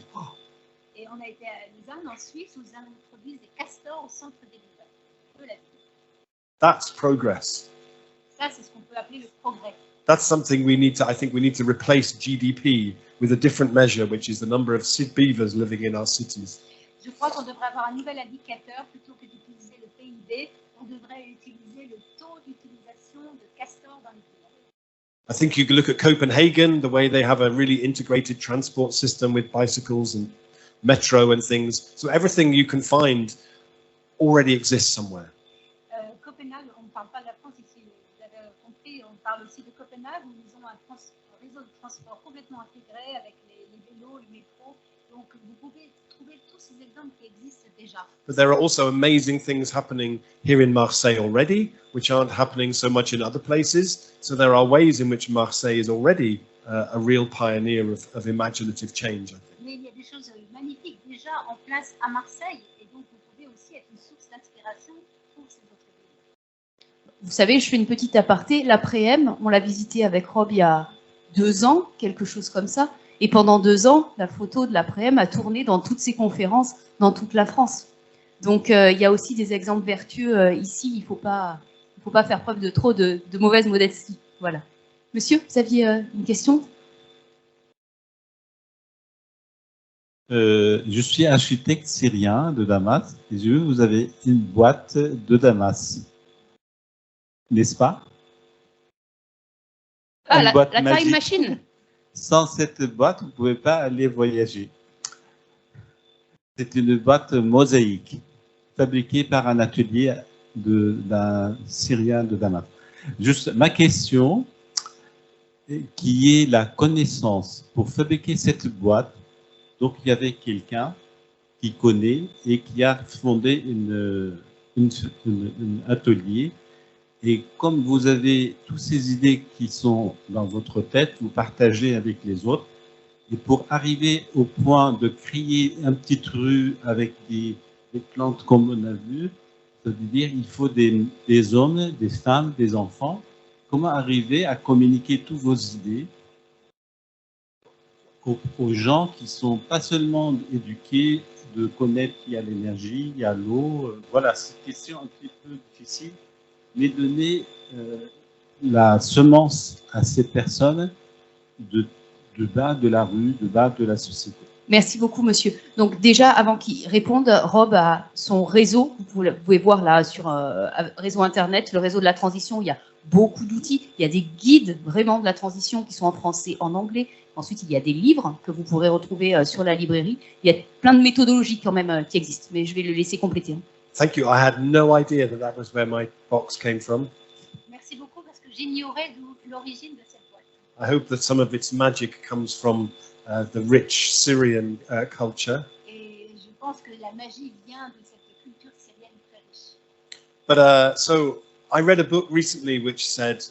Et on a été à Lausanne, en Suisse, où ils introduisent des castors au centre des villes, de la ville. That's progress. Ça, c'est ce qu'on peut appeler le progrès. That's something I think we need to replace GDP with a different measure, which is the number of beavers living in our cities. Je crois qu'on devrait avoir un nouvel indicateur, plutôt que d'utiliser le PIB, on devrait utiliser le taux d'utilisation de castors dans les villes. I think you can look at Copenhagen, the way they have a really integrated transport system with bicycles and metro and things. So everything you can find already exists somewhere. Copenhague, on ne parle pas de la France ici, vous avez compris, on parle aussi de Copenhague où ils ont un réseau de transport complètement intégré avec les vélos, le métro. Donc vous pouvez trouver tous ces exemples qui existent déjà. But there are also amazing things happening here in Marseille already, which aren't happening so much in other places. So there are ways in which Marseille is already a real pioneer of imaginative change, I think. Mais il y a des choses magnifiques déjà en place à Marseille et donc vous pouvez aussi être une source d'inspiration pour ces autres villes. Vous savez, je fais une petite aparté. L'après-m, on l'a visité avec Rob il y a 2 ans, quelque chose comme ça. Et pendant 2 ans, la photo de l'après-m a tourné dans toutes ces conférences, dans toute la France. Donc, il y a aussi des exemples vertueux ici. Il ne faut pas faire preuve de trop de mauvaise modestie. Voilà. Monsieur, vous aviez une question? Je suis architecte syrien de Damas. Et j'ai vu que vous avez une boîte de Damas. N'est-ce pas? Ah, Une boîte la time magique. machine. Sans cette boîte, vous ne pouvez pas aller voyager. C'est une boîte mosaïque, fabriquée par un atelier d'un Syrien de Damas. Juste ma question, qui est la connaissance. Pour fabriquer cette boîte, donc il y avait quelqu'un qui connaît et qui a fondé un atelier. Et comme vous avez toutes ces idées qui sont dans votre tête, vous partagez avec les autres. Et pour arriver au point de créer une petite rue avec des plantes comme on a vu, ça veut dire qu'il faut des hommes, des femmes, des enfants. Comment arriver à communiquer toutes vos idées aux gens qui ne sont pas seulement éduqués, de connaître qu'il y a l'énergie, il y a l'eau. Voilà, c'est une question un petit peu difficile. Mais donner la semence à ces personnes de bas de la rue, de bas de la société. Merci beaucoup, monsieur. Donc déjà, avant qu'il réponde, Rob a son réseau. Vous pouvez voir là sur réseau Internet, le réseau de la transition. Il y a beaucoup d'outils. Il y a des guides vraiment de la transition qui sont en français, en anglais. Ensuite, il y a des livres que vous pourrez retrouver sur la librairie. Il y a plein de méthodologies quand même qui existent, mais je vais le laisser compléter. Thank you. I had no idea that was where my box came from. Merci beaucoup parce que j'ignorais d'où l'origine de cette boîte. I hope that some of its magic comes from the rich Syrian culture. Et je pense que la magie vient de cette culture syrienne très riche. But so I read a book recently which said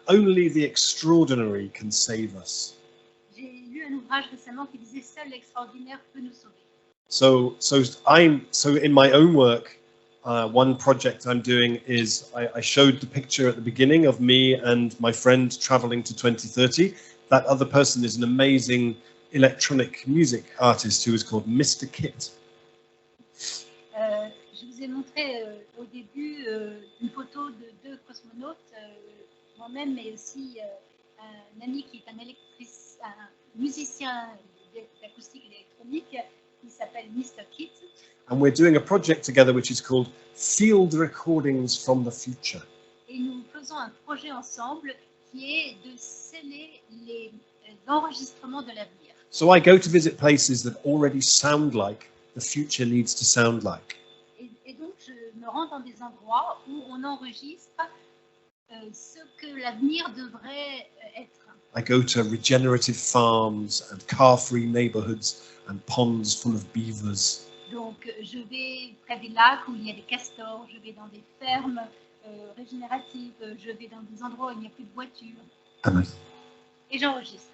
only the extraordinary can save us. J'ai lu un ouvrage récemment qui disait seul l'extraordinaire peut nous sauver. So in my own work, one project I'm doing is I showed the picture at the beginning of me and my friend traveling to 2030. That other person is an amazing electronic music artist who is called Mr. Kit. Je vous ai montré au début une photo de 2 cosmonautes, moi-même, mais aussi un ami qui est un musicien d'acoustique et d'électronique qui s'appelle Mr. Kit. And we're doing a project together which is called Field Recordings from the Future. Et nous faisons un projet ensemble qui est de sceller les enregistrements de l'avenir. So I go to visit places that already sound like the future needs to sound like. Et donc, je me rends dans des endroits où on enregistre ce que l'avenir devrait être. I go to regenerative farms and car-free neighborhoods and ponds full of beavers. Donc, je vais près des lacs où il y a des castors, je vais dans des fermes régénératives, je vais dans des endroits où il n'y a plus de voitures. Et j'enregistre.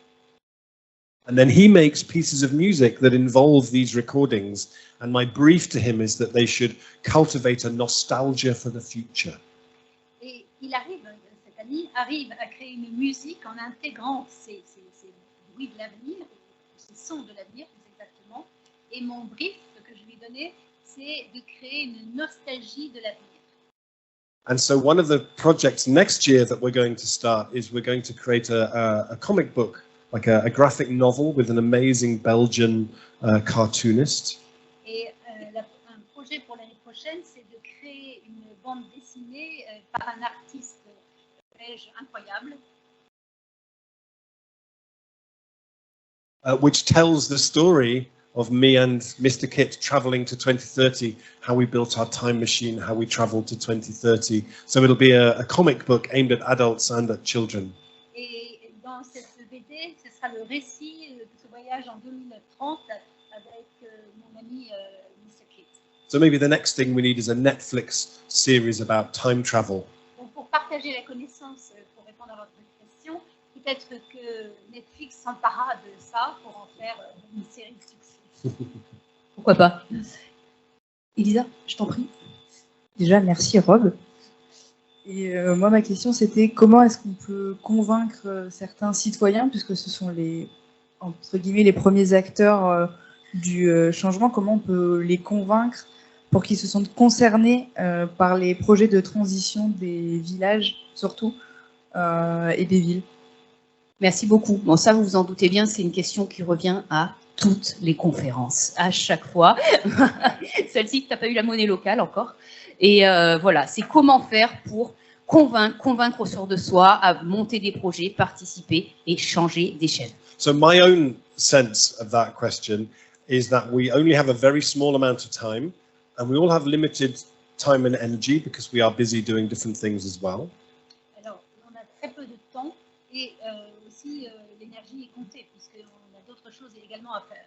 And then he makes pieces of music that involve these recordings. And my brief to him is that they should cultivate a nostalgia for the future. Et il arrive, cet ami arrive à créer une musique en intégrant ces bruits de l'avenir, ces sons de l'avenir plus exactement. Et mon brief que je lui ai donné, c'est de créer une nostalgie de l'avenir. And so one of the projects next year that we're going to start is we're going to create a comic book, like a graphic novel with an amazing Belgian cartoonist. Et un projet pour l'année prochaine, c'est de créer une bande dessinée par un artiste belge incroyable. Which tells the story of me and Mr. Kit traveling to 2030, how we built our time machine, how we traveled to 2030. So it'll be a comic book aimed at adults and at children. Et dans cette BD, ce sera le récit de ce voyage en 2030 avec mon ami Mr. Kit. So maybe the next thing we need is a Netflix series about time travel. Donc pour partager la connaissance, pour répondre à votre question, peut-être que Netflix s'emparera de ça pour en faire une série de succès. Pourquoi pas? Elisa, je t'en prie. Déjà, merci Rob. Et moi, ma question, c'était comment est-ce qu'on peut convaincre certains citoyens, puisque ce sont les, entre guillemets, les premiers acteurs du changement, comment on peut les convaincre pour qu'ils se sentent concernés par les projets de transition des villages, surtout, et des villes? Merci beaucoup. Bon, ça, vous vous en doutez bien, c'est une question qui revient à toutes les conférences, à chaque fois. Celle-ci, tu n'as pas eu la monnaie locale encore. Et voilà, c'est comment faire pour convaincre autour de soi à monter des projets, participer et changer d'échelle. So my own sense of that question is that we only have a very small amount of time and we all have limited time and energy because we are busy doing different things as well. Alors, on a très peu de temps et aussi l'énergie est comptée puisqu'on a d'autres choses également à faire.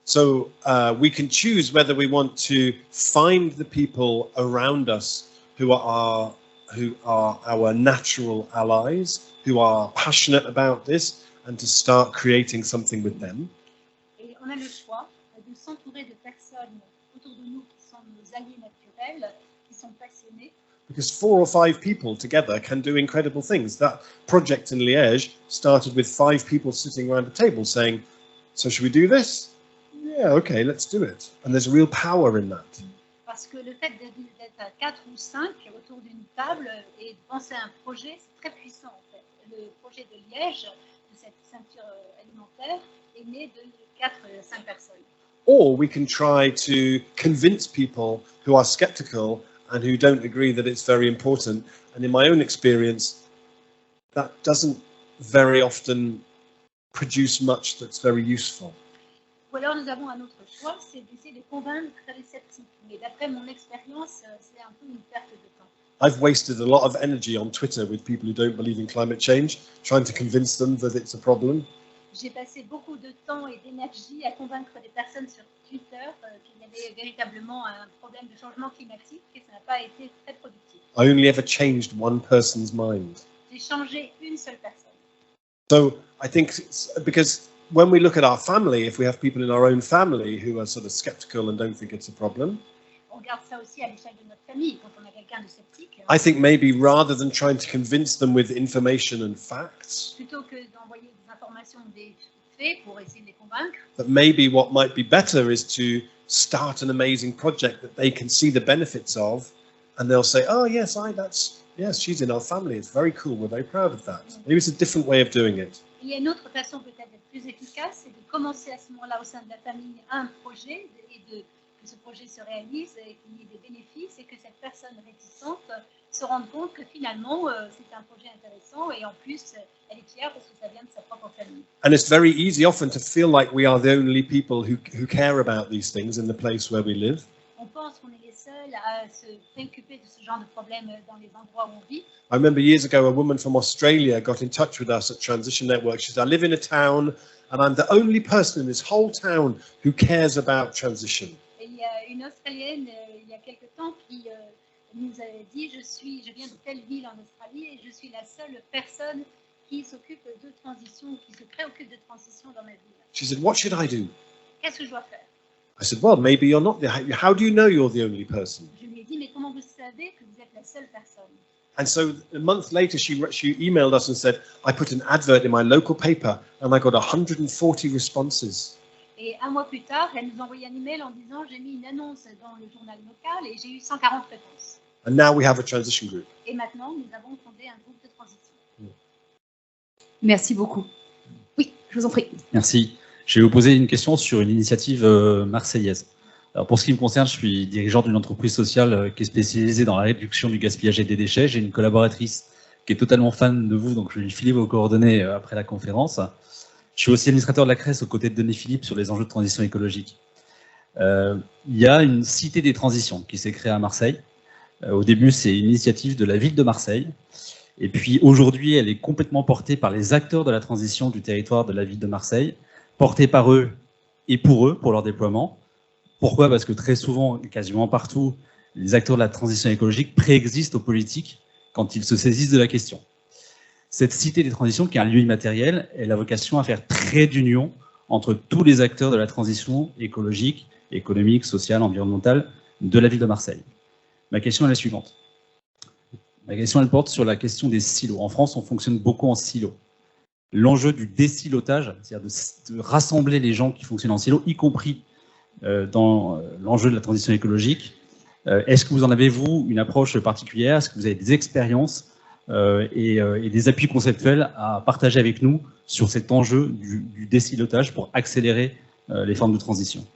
So we can choose whether we want to find the people around us who are our natural allies, who are passionate about this, and to start creating something with them. Et on a le choix de s'entourer de personnes autour de nous qui sont nos alliés naturels, qui sont passionnés. Because 4 or 5 people together can do incredible things. That project in Liège started with 5 people sitting around a table saying, so should we do this? Yeah, okay, let's do it. And there's real power in that. Parce que le fait d'être à 4 ou 5 autour d'une table et de penser à un projet, c'est très puissant en fait. Le projet de Liège, de cette ceinture alimentaire, est né de 4-5 personnes. Or we can try to convince people who are skeptical and who don't agree that it's very important. And in my own experience, that doesn't very often produce much that's very useful. Ou alors nous avons un autre choix, c'est d'essayer de convaincre les sceptiques. Mais d'après mon expérience, c'est un peu une perte de temps. I've wasted a lot of energy on Twitter with people who don't believe in climate change, trying to convince them that it's a problem. J'ai passé beaucoup de temps et d'énergie à convaincre des personnes sur Twitter qu'il y avait véritablement un problème de changement climatique et ça n'a pas été très productif. I only ever changed one person's mind. J'ai changé une seule personne. So I think because when we look at our family, if we have people in our own family who are sort of skeptical and don't think it's a problem, On regarde ça aussi à l'échelle de notre famille, quand on a quelqu'un de sceptique. I think maybe rather than trying to convince them with information and facts, Plutôt que d'envoyer des informations ou des faits pour essayer de les convaincre, that maybe what might be better is to start an amazing project that they can see the benefits of, and they'll say, oh yes, yes, she's in our family, it's very cool, we're very proud of that. Maybe it's a different way of doing it. il y a une autre façon peut-être d'être plus efficace, c'est de commencer à ce moment-là au sein de la famille un projet et que ce projet se réalise et qu'il y ait des bénéfices et que cette personne réticente se rende compte que finalement c'est un projet intéressant et en plus elle est fière parce que ça vient de sa propre famille. And it's very easy often to feel like we are the only people who care about these things in the place where we live. On pense qu'on est les seuls à se préoccuper de ce genre de problème dans les endroits où on vit. I remember years ago, a woman from Australia got in touch with us at Transition Network. She said, I live in a town and I'm the only person in this whole town who cares about transition. Et il il y a une Australienne, il y a quelque temps, qui nous avait dit je viens de telle ville en Australie et je suis la seule personne qui s'occupe de transition, qui se préoccupe de transition dans ma ville. She said, what should I do? Qu'est-ce que je dois faire? I said, well, maybe you're not. How do you know you're the only person? Je lui ai dit, mais comment vous savez que vous êtes la seule personne? And so a month later, she emailed us and said, I put an advert in my local paper and I got 140 responses. Et un mois plus tard, elle nous a envoyé un email en disant, j'ai mis une annonce dans le journal local et j'ai eu 140 réponses. And now we have a transition group. Et maintenant, nous avons fondé un groupe de transition. Merci beaucoup. Oui, je vous en prie. Merci. Je vais vous poser une question sur une initiative marseillaise. Alors pour ce qui me concerne, je suis dirigeant d'une entreprise sociale qui est spécialisée dans la réduction du gaspillage et des déchets. J'ai une collaboratrice qui est totalement fan de vous, donc je vais lui filer vos coordonnées après la conférence. Je suis aussi administrateur de la CRES aux côtés de Denis Philippe sur les enjeux de transition écologique. Il y a une cité des transitions qui s'est créée à Marseille. Au début, c'est une initiative de la ville de Marseille. Et puis aujourd'hui, elle est complètement portée par les acteurs de la transition du territoire de la ville de Marseille, portée par eux et pour eux, pour leur déploiement. Pourquoi? Parce que très souvent, quasiment partout, les acteurs de la transition écologique préexistent aux politiques quand ils se saisissent de la question. Cette cité des transitions, qui est un lieu immatériel, elle a vocation à faire trait d'union entre tous les acteurs de la transition écologique, économique, sociale, environnementale de la ville de Marseille. Ma question est la suivante. Ma question, elle porte sur la question des silos. En France, on fonctionne beaucoup en silos. L'enjeu du désilotage, c'est-à-dire de rassembler les gens qui fonctionnent en silos, y compris dans l'enjeu de la transition écologique. Est-ce que vous en avez, vous, une approche particulière? Est-ce que vous avez des expériences et des appuis conceptuels à partager avec nous sur cet enjeu du désilotage pour accélérer les formes de transition?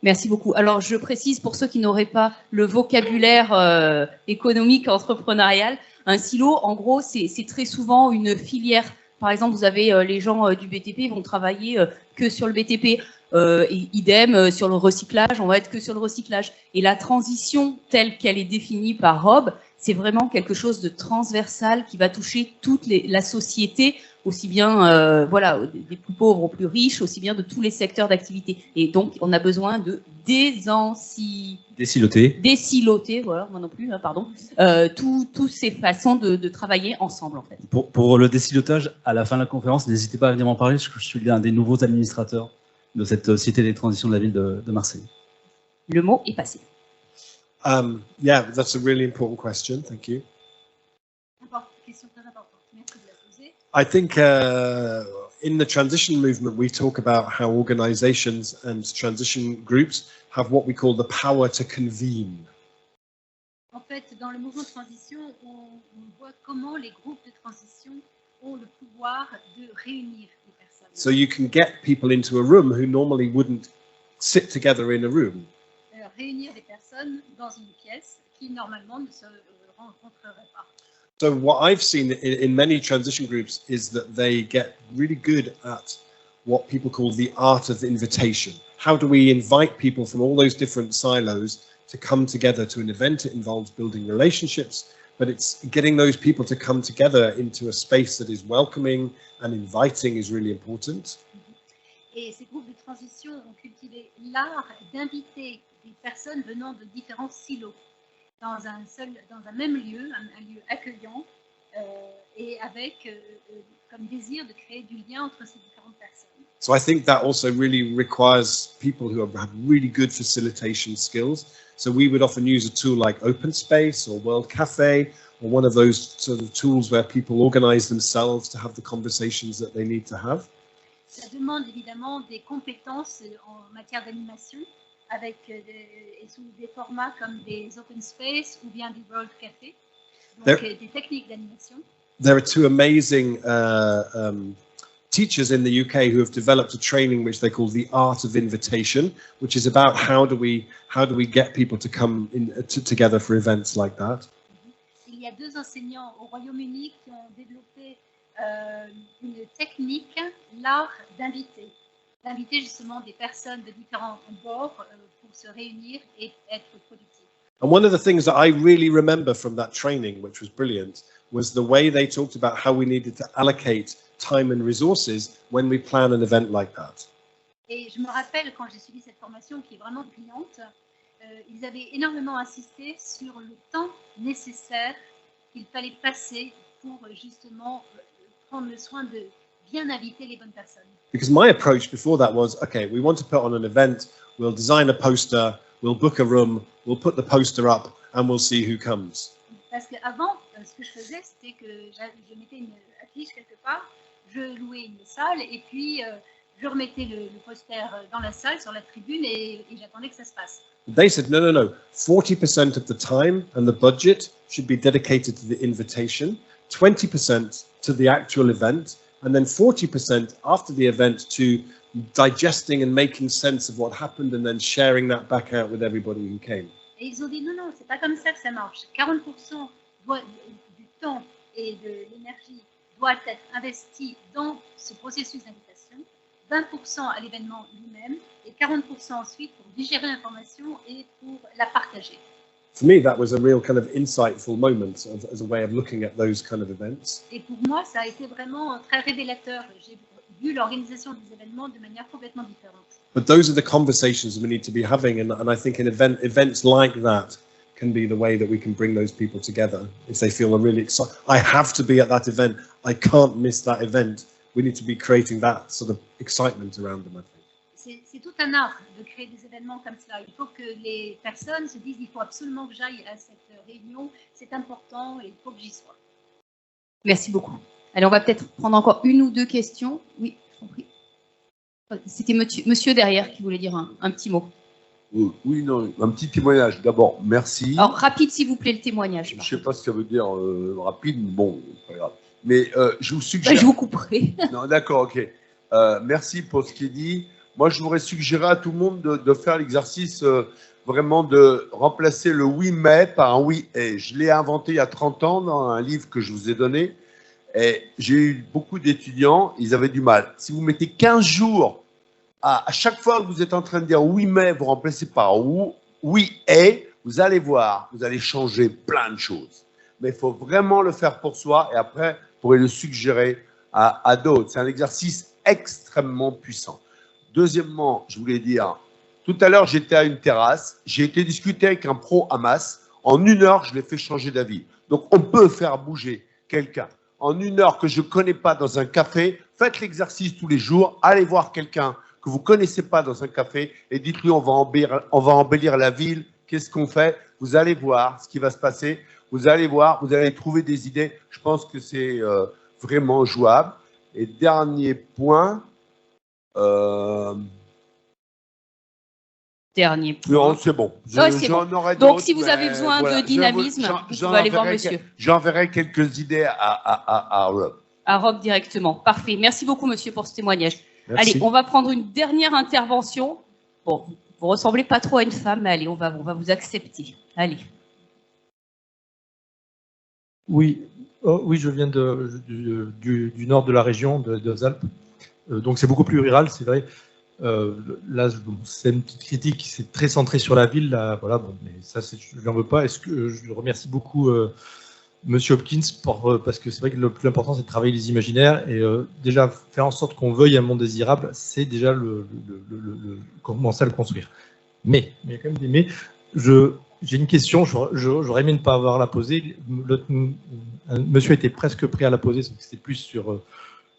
Merci beaucoup. Alors, je précise pour ceux qui n'auraient pas le vocabulaire économique, entrepreneurial, un silo, en gros, c'est très souvent une filière. Par exemple, vous avez les gens du BTP vont travailler que sur le BTP. Et idem, sur le recyclage, on va être que sur le recyclage. Et la transition telle qu'elle est définie par Rob, c'est vraiment quelque chose de transversal qui va toucher toute la société, aussi bien voilà, des plus pauvres aux plus riches, aussi bien de tous les secteurs d'activité. Et donc, on a besoin de désiloter, voilà, moi non plus, hein, pardon, toutes ces façons de travailler ensemble, en fait. Pour le désilotage, à la fin de la conférence, n'hésitez pas à venir m'en parler, parce que je suis l'un des nouveaux administrateurs de cette cité des transitions de la ville de Marseille. Le mot est passé. Yeah, that's a really important question. Thank you. Question très importante. Merci de la poser. I think in the transition movement, we talk about how organizations and transition groups have what we call the power to convene. En fait, dans le mouvement de transition, on voit comment les groupes de transition ont le pouvoir de réunir les personnes. So you can get people into a room who normally wouldn't sit together in a room. Réunir des personnes dans une pièce qui normalement ne se rencontreraient pas. So what I've seen in many transition groups is that they get really good at what people call the art of invitation. How do we invite people from all those different silos to come together to an event? It involves building relationships, but it's getting those people to come together into a space that is welcoming and inviting is really important. Et ces groupes de transition ont cultivé l'art d'inviter des personnes venant de différents silos dans un même lieu, un lieu accueillant et avec comme désir de créer du lien entre ces différentes personnes. So I think that also really requires people who have really good facilitation skills. So we would often use a tool like Open Space or World Cafe or one of those sort of tools where people organize themselves to have the conversations that they need to have. Ça demande évidemment des compétences en matière d'animation avec sous des formats comme des open space ou bien des World Café, donc des techniques d'animation. There are two amazing teachers in the UK who have developed a training which they call the art of invitation, which is about how do we get people to come together for events like that. Il y a deux enseignants au Royaume-Uni qui ont développé une technique, l'art d'inviter justement des personnes de différents bords pour se réunir et être productifs. And one of the things that I really remember from that training, which was brilliant, was the way they talked about how we needed to allocate time and resources when we plan an event like that. Et je me rappelle quand j'ai suivi cette formation qui est vraiment brillante, ils avaient énormément insisté sur le temps nécessaire qu'il fallait passer pour justement prendre le soin de bien inviter les bonnes personnes. Because my approach before that was, okay, we want to put on an event, we'll design a poster, we'll book a room, we'll put the poster up, and we'll see who comes. Parce qu'avant, ce que je faisais, c'était que je mettais une affiche quelque part, je louais une salle, et puis je remettais le poster dans la salle, sur la tribune, et j'attendais que ça se passe. They said, no, no, no, 40% of the time and the budget should be dedicated to the invitation, 20% to the actual event, and then 40% after the event to digesting and making sense of what happened and then sharing that back out with everybody who came. Et ils ont dit non, non, c'est pas comme ça que ça marche. 40% du temps et de l'énergie doit être investi dans ce processus d'invitation, 20% à l'événement lui-même et 40% ensuite pour digérer l'information et pour la partager. For me, that was a real kind of insightful moment as a way of looking at those kind of events. Et pour moi, ça a été vraiment très révélateur. J'ai vu l'organisation des événements de manière complètement différente. But those are the conversations we need to be having, and I think events like that can be the way that we can bring those people together if they feel really excited. I have to be at that event. I can't miss that event. We need to be creating that sort of excitement around them, I think. C'est tout un art de créer des événements comme ça. Il faut que les personnes se disent il faut absolument que j'aille à cette réunion, c'est important et il faut que j'y sois. Merci beaucoup. Allez, on va peut-être prendre encore une ou deux questions. Oui, je t'en prie. C'était monsieur derrière qui voulait dire un petit mot. Oui, non, un petit témoignage. D'abord, merci. Alors, rapide, s'il vous plaît, le témoignage. Je ne sais pas ce que ça veut dire rapide, bon, pas grave. Mais je vous suggère... Je vous couperai. Non, d'accord, ok. Merci pour ce qui est dit. Moi, je voudrais suggérer à tout le monde de faire l'exercice vraiment de remplacer le oui mais par un oui et. Je l'ai inventé il y a 30 ans dans un livre que je vous ai donné. Et j'ai eu beaucoup d'étudiants, ils avaient du mal. Si vous mettez 15 jours à chaque fois que vous êtes en train de dire oui mais, vous remplacez par oui et, vous allez voir, vous allez changer plein de choses. Mais il faut vraiment le faire pour soi et après, vous pourrez le suggérer à d'autres. C'est un exercice extrêmement puissant. Deuxièmement, je voulais dire, tout à l'heure, j'étais à une terrasse, j'ai été discuter avec un pro Hamas. En 1 heure, je l'ai fait changer d'avis. Donc, on peut faire bouger quelqu'un. En 1 heure que je ne connais pas dans un café, faites l'exercice tous les jours, allez voir quelqu'un que vous ne connaissez pas dans un café et dites-lui on va embellir la ville, qu'est-ce qu'on fait? Vous allez voir ce qui va se passer, vous allez voir, vous allez trouver des idées. Je pense que c'est vraiment jouable. Et dernier point... Dernier point. Non, c'est bon. Ouais, c'est bon. Donc, si vous avez besoin de dynamisme, vous pouvez aller voir monsieur. J'enverrai quelques idées à Rob. À Rob directement. Parfait. Merci beaucoup, monsieur, pour ce témoignage. Merci. Allez, on va prendre une dernière intervention. Bon, vous ressemblez pas trop à une femme, mais allez, on va vous accepter. Allez. Oui, oui, je viens du nord de la région, des Alpes. Donc, c'est beaucoup plus rural, c'est vrai. Là, c'est une petite critique, c'est très centré sur la ville. Là, voilà, bon, mais ça, je n'en veux pas. Est-ce que je remercie beaucoup Monsieur Hopkins parce que c'est vrai que le plus important, c'est de travailler les imaginaires et déjà faire en sorte qu'on veuille un monde désirable, c'est déjà commencer à le construire. Mais il y a quand même des mais. J'ai une question, j'aurais aimé ne pas avoir à la poser. Monsieur était presque prêt à la poser, c'était plus sur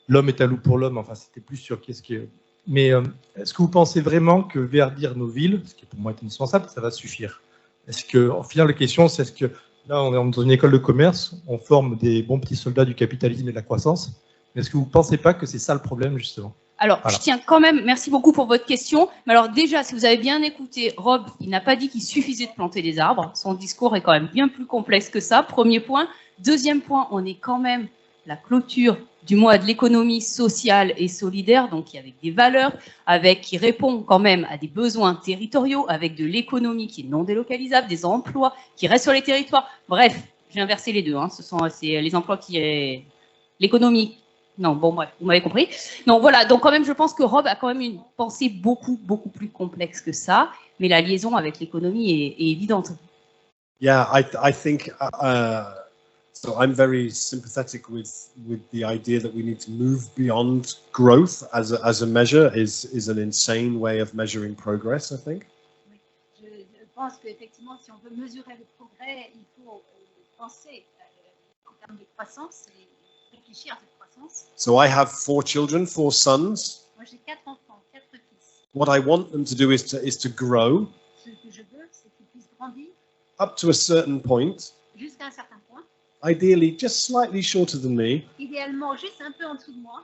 l'homme est un loup pour l'homme. Enfin, c'était plus sur qu'est-ce qui est. Mais est-ce que vous pensez vraiment que verdir nos villes, ce qui pour moi est indispensable, ça va suffire? Est-ce que, en final, la question, c'est est-ce que là, on est dans une école de commerce, on forme des bons petits soldats du capitalisme et de la croissance, mais est-ce que vous ne pensez pas que c'est ça le problème, justement? Alors, voilà. Je tiens quand même, merci beaucoup pour votre question. Mais alors déjà, si vous avez bien écouté, Rob, il n'a pas dit qu'il suffisait de planter des arbres. Son discours est quand même bien plus complexe que ça, premier point. Deuxième point, on est quand même la clôture du mois de l'économie sociale et solidaire, donc avec des valeurs, qui répond quand même à des besoins territoriaux, avec de l'économie qui est non délocalisable, des emplois qui restent sur les territoires. Bref, j'ai inversé les deux. Hein. C'est les emplois qui est l'économie. Non, bon, bref, vous m'avez compris. Non, voilà, donc quand même, je pense que Rob a quand même une pensée beaucoup plus complexe que ça, mais la liaison avec l'économie est évidente. Yeah, I think so. I'm very sympathetic with the idea that we need to move beyond growth as a measure is an insane way of measuring progress, I think. Je pense qu'effectivement, si on veut mesurer le progrès, il faut penser en termes de croissance et réfléchir à cette croissance. So I have 4 children, 4 sons. Moi, j'ai 4 enfants, 4 fils. What I want them to do is to grow Ce que je veux, c'est qu'ils puissent grandir up to a certain point, jusqu'à un certain point, ideally just slightly shorter than me, idéalement juste un peu en dessous de moi,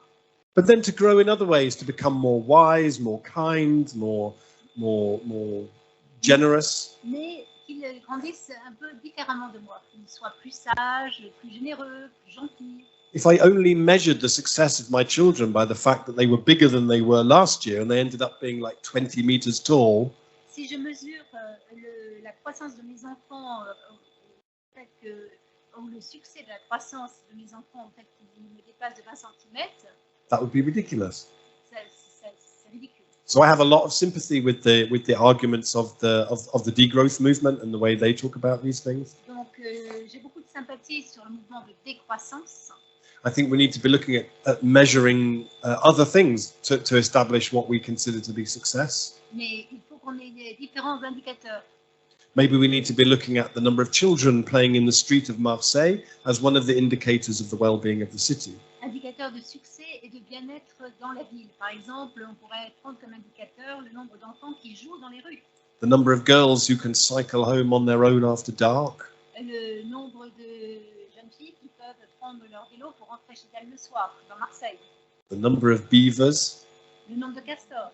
but then to grow in other ways, to become more wise, more kind, more generous. mais qu'ils grandissent un peu différemment de moi, qu'ils soient plus sages, plus généreux, plus gentils. If I only measured the success of my children by the fact that they were bigger than they were last year and they ended up being like 20 meters tall, Si je mesure la croissance de mes enfants, ou le succès de la croissance de mes enfants, en fait, qu'ils me dépassent de 20 cm, that would be ridiculous. c'est ridicule. So I have a lot of sympathy with the arguments of the degrowth movement and the way they talk about these things. Donc, j'ai beaucoup de sympathie sur le mouvement de décroissance. I think we need to be looking at measuring other things to establish what we consider to be success. Mais il faut qu'on ait des différents indicateurs. Maybe we need to be looking at the number of children playing in the street of Marseille as one of the indicators of the well-being of the city. Indicateurs de succès et de bien-être dans la ville. Par exemple, on pourrait prendre comme indicateur le nombre d'enfants qui jouent dans les rues. The number of girls who can cycle home on their own after dark. Le nombre de jeunes filles qui peuvent prendre leur vélo pour rentrer chez elles le soir, dans Marseille. The number of beavers. Le nombre de castors.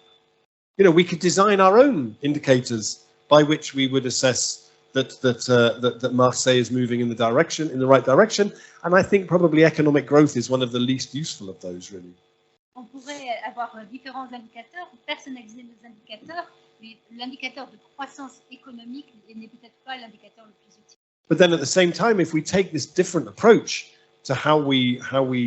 You know, we could design our own indicators by which we would assess that Marseille is moving in the right direction. And I think probably economic growth is one of the least useful of those, really. On pourrait avoir différents indicateurs, personnaliser nos indicateurs, mais l'indicateur de croissance économique n'est peut-être pas l'indicateur le plus utile. But then at the same time, if we take this different approach to how we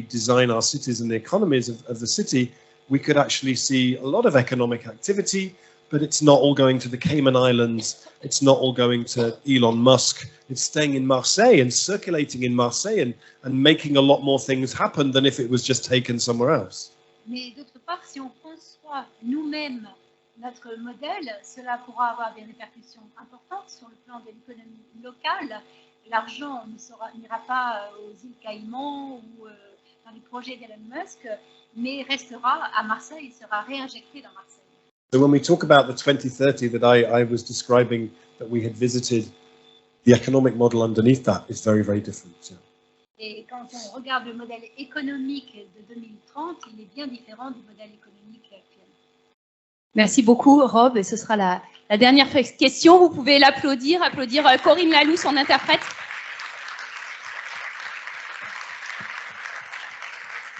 design our cities and the economies of the city, we could actually see a lot of economic activity, but it's not all going to the Cayman Islands, it's not all going to Elon Musk, it's staying in Marseille and circulating in Marseille and making a lot more things happen than if it was just taken somewhere else. Mais d'autre part, si on conçoit nous-mêmes notre modèle, cela pourra avoir des répercussions importantes sur le plan de l'économie locale. L'argent n'ira pas aux îles Caïmans ou dans les projets d'Elon Musk, mais restera à Marseille, sera réinjecté dans Marseille. So when we talk about the 2030 that I was describing that we had visited, the economic model underneath that is very, very different. Yeah. Et quand on regarde le modèle économique de 2030, il est bien différent du modèle économique actuel. Merci beaucoup, Rob. Et ce sera la dernière question. Vous pouvez applaudir Corinne Laloux, son interprète.